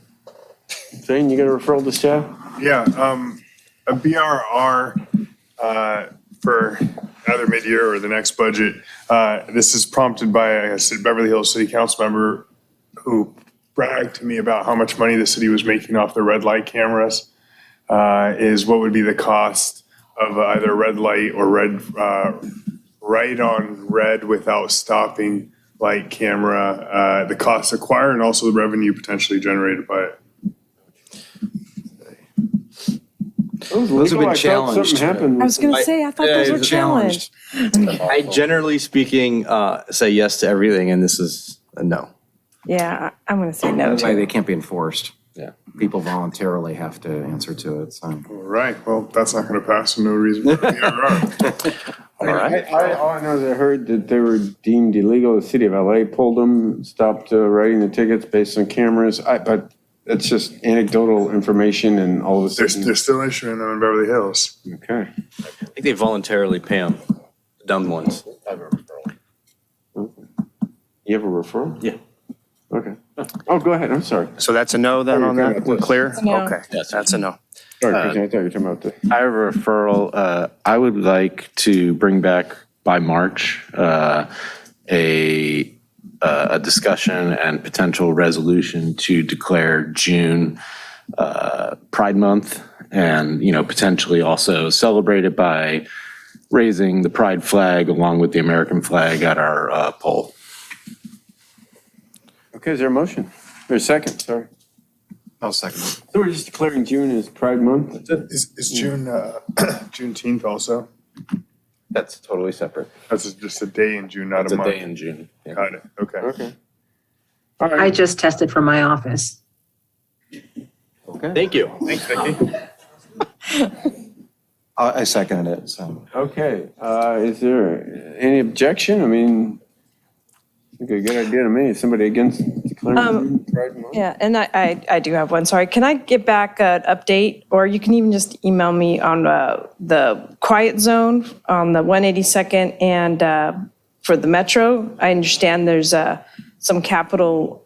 Zane, you got a referral to staff? Yeah, a BRR for either mid-year or the next budget. This is prompted by a Beverly Hills City Council member who bragged to me about how much money the city was making off the red light cameras. Is what would be the cost of either red light or right on red without stopping light camera, the cost acquired and also the revenue potentially generated by it. Those have been challenged. I was going to say, I thought those were challenged. I generally speaking say yes to everything, and this is a no. Yeah, I'm going to say no. That's why they can't be enforced. Yeah. People voluntarily have to answer to it, so. All right, well, that's not going to pass for no reason. All right. All I know is I heard that they were deemed illegal. The city of LA pulled them, stopped writing the tickets based on cameras. But it's just anecdotal information and all of a sudden. They're still issuing them in Beverly Hills. Okay. I think they voluntarily pay them, the dumb ones. I have a referral. Okay. You have a referral? Yeah. Okay. Oh, go ahead. I'm sorry. So that's a no then on that? We're clear? No. Okay, Yes. that's a no. Sorry, Christian, I thought you were talking about the. I have a referral. I would like to bring back by March a discussion and potential resolution to declare June Pride Month, and potentially also celebrate it by raising the Pride flag along with the American flag at our pole. Okay, is there a motion? Or a second, sorry. I'll second it. So we're just declaring June as Pride Month? Is June, Juneteenth also? That's totally separate. That's just a day in June, not It's a a month. day in June. Yeah. Got it, okay. Okay. All I right. just tested for my office. Thank you. Thanks, Vicky. I seconded it, so. Okay, is there any objection? I mean, I think a good idea to me. Is somebody against declaring Pride Month? Yeah, and I do have one, sorry. Can I get back an update, or you can even just email me on the quiet zone on the 182nd and for the Metro? I understand there's some capital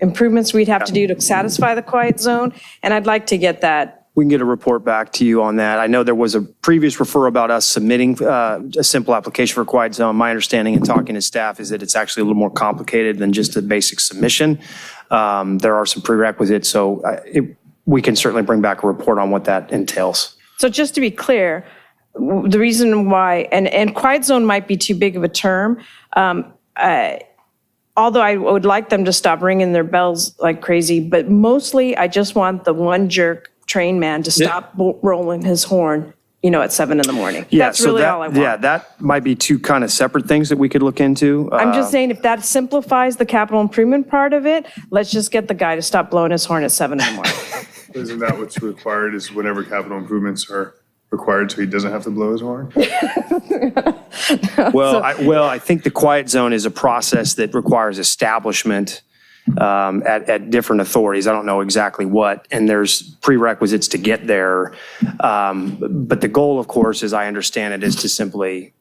improvements we'd have to do to satisfy the quiet zone, and I'd like to get that. We can get a report back to you on that. I know there was a previous referral about us submitting a simple application for quiet zone. My understanding in talking to staff is that it's actually a little more complicated than just a basic submission. There are some prerequisites, so we can certainly bring back a report on what that entails. So just to be clear, the reason why, and quiet zone might be too big of a term, although I would like them to stop ringing their bells like crazy, but mostly I just want the one jerk train man to stop rolling his horn, at 7 a.m. Yeah, That's so really that, all I want. Yeah, that might be two kind of separate things that we could look into. I'm just saying, if that simplifies the capital improvement part of it, let's just get the guy to stop blowing his horn at 7 a.m. Isn't that what's required, is whenever capital improvements are required, so he doesn't have to blow his horn? Well, I think the quiet zone is a process that requires establishment at different authorities. I don't know exactly what, and there's prerequisites to get there. But the goal, of course, as I understand it, is to simply,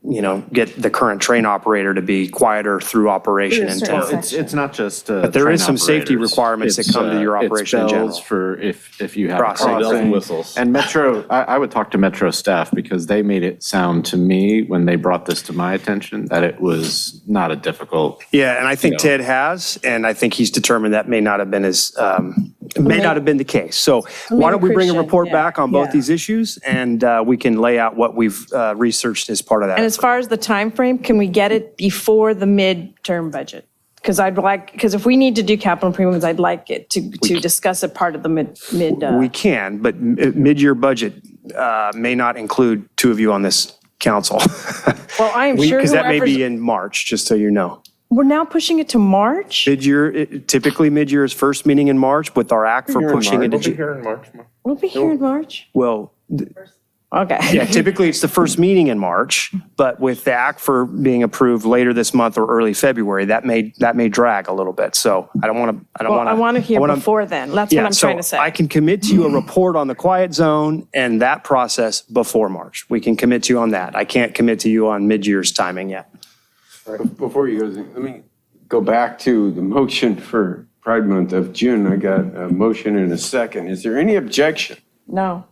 get the current train operator to be quieter through operation until. It's not just. But there is some safety requirements that come to your operation in it's general. bells for if you have Crossing. crossing. Bells and whistles. And Metro, I would talk to Metro staff because they made it sound to me when they brought this to my attention that it was not a difficult. Yeah, and I think Ted has, and I think he's determined that may not have been the case. So why don't we bring a report back on both these issues, and we can lay out what we've researched as part of that. And as far as the time frame, can we get it before the midterm budget? Because if we need to do capital improvements, I'd like it to discuss it part of the mid. We can, but mid-year budget may not include two of you on this council. Well, I am sure Because that may whoever's- be in March, just so you know. We're now pushing it to March? Mid-year, typically mid-year is first meeting in March with our act for pushing into. We'll be here in March. We'll be here in March? Well, Okay. yeah, typically it's the first meeting in March, but with the act for being approved later this month or early February, that may drag a little bit. So I don't want to. Well, I want to hear before then. That's what I'm trying to say. I can commit to you a report on the quiet zone and that process before March. We can commit to you on that. I can't commit to you on mid-year's timing yet. Before you go, let me go back to the motion for Pride Month of June. I got a motion and a second. Is there any objection? No.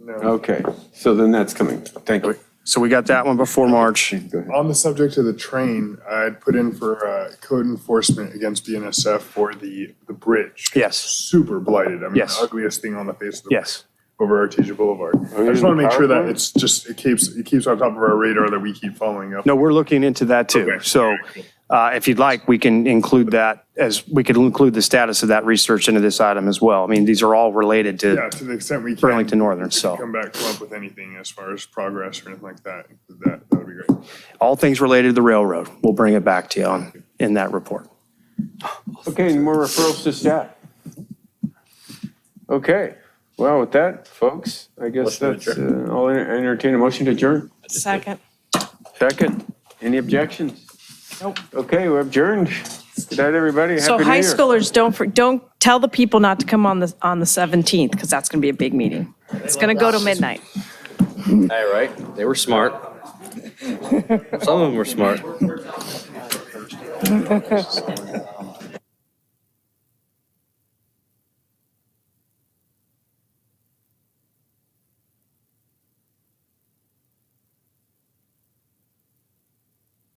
Okay, so then that's coming. Thank you. So we got that one before March. Go ahead. On the subject of the train, I'd put in for code enforcement against BNSF for the bridge. Yes. Super blighted. I mean, Yes. the ugliest thing on the face of the. Yes. Over Artesia Boulevard. I just want to make sure that it's just, it keeps on top of our radar, that we keep following up. No, we're looking into that too. Okay. So if you'd like, we can include that we could include the status of that research into this item as well. I mean, these are all related Yeah, to to the extent we can. Burlington Northern, if we so. Come up with anything as far as progress or anything like that. That would be great. all things related to the railroad. We'll bring it back to you in that report. Okay, any more referrals to staff? Okay, well, with that, folks, I guess that's, I'll entertain a motion to adjourn. Second. Second, any objections? Nope. Okay, we're adjourned. Good night, everybody. So Happy New high Year. schoolers, don't tell the people not to come on the 17th, because that's going to be a big meeting. It's going to go to midnight. All right, they were smart. Some of them were smart.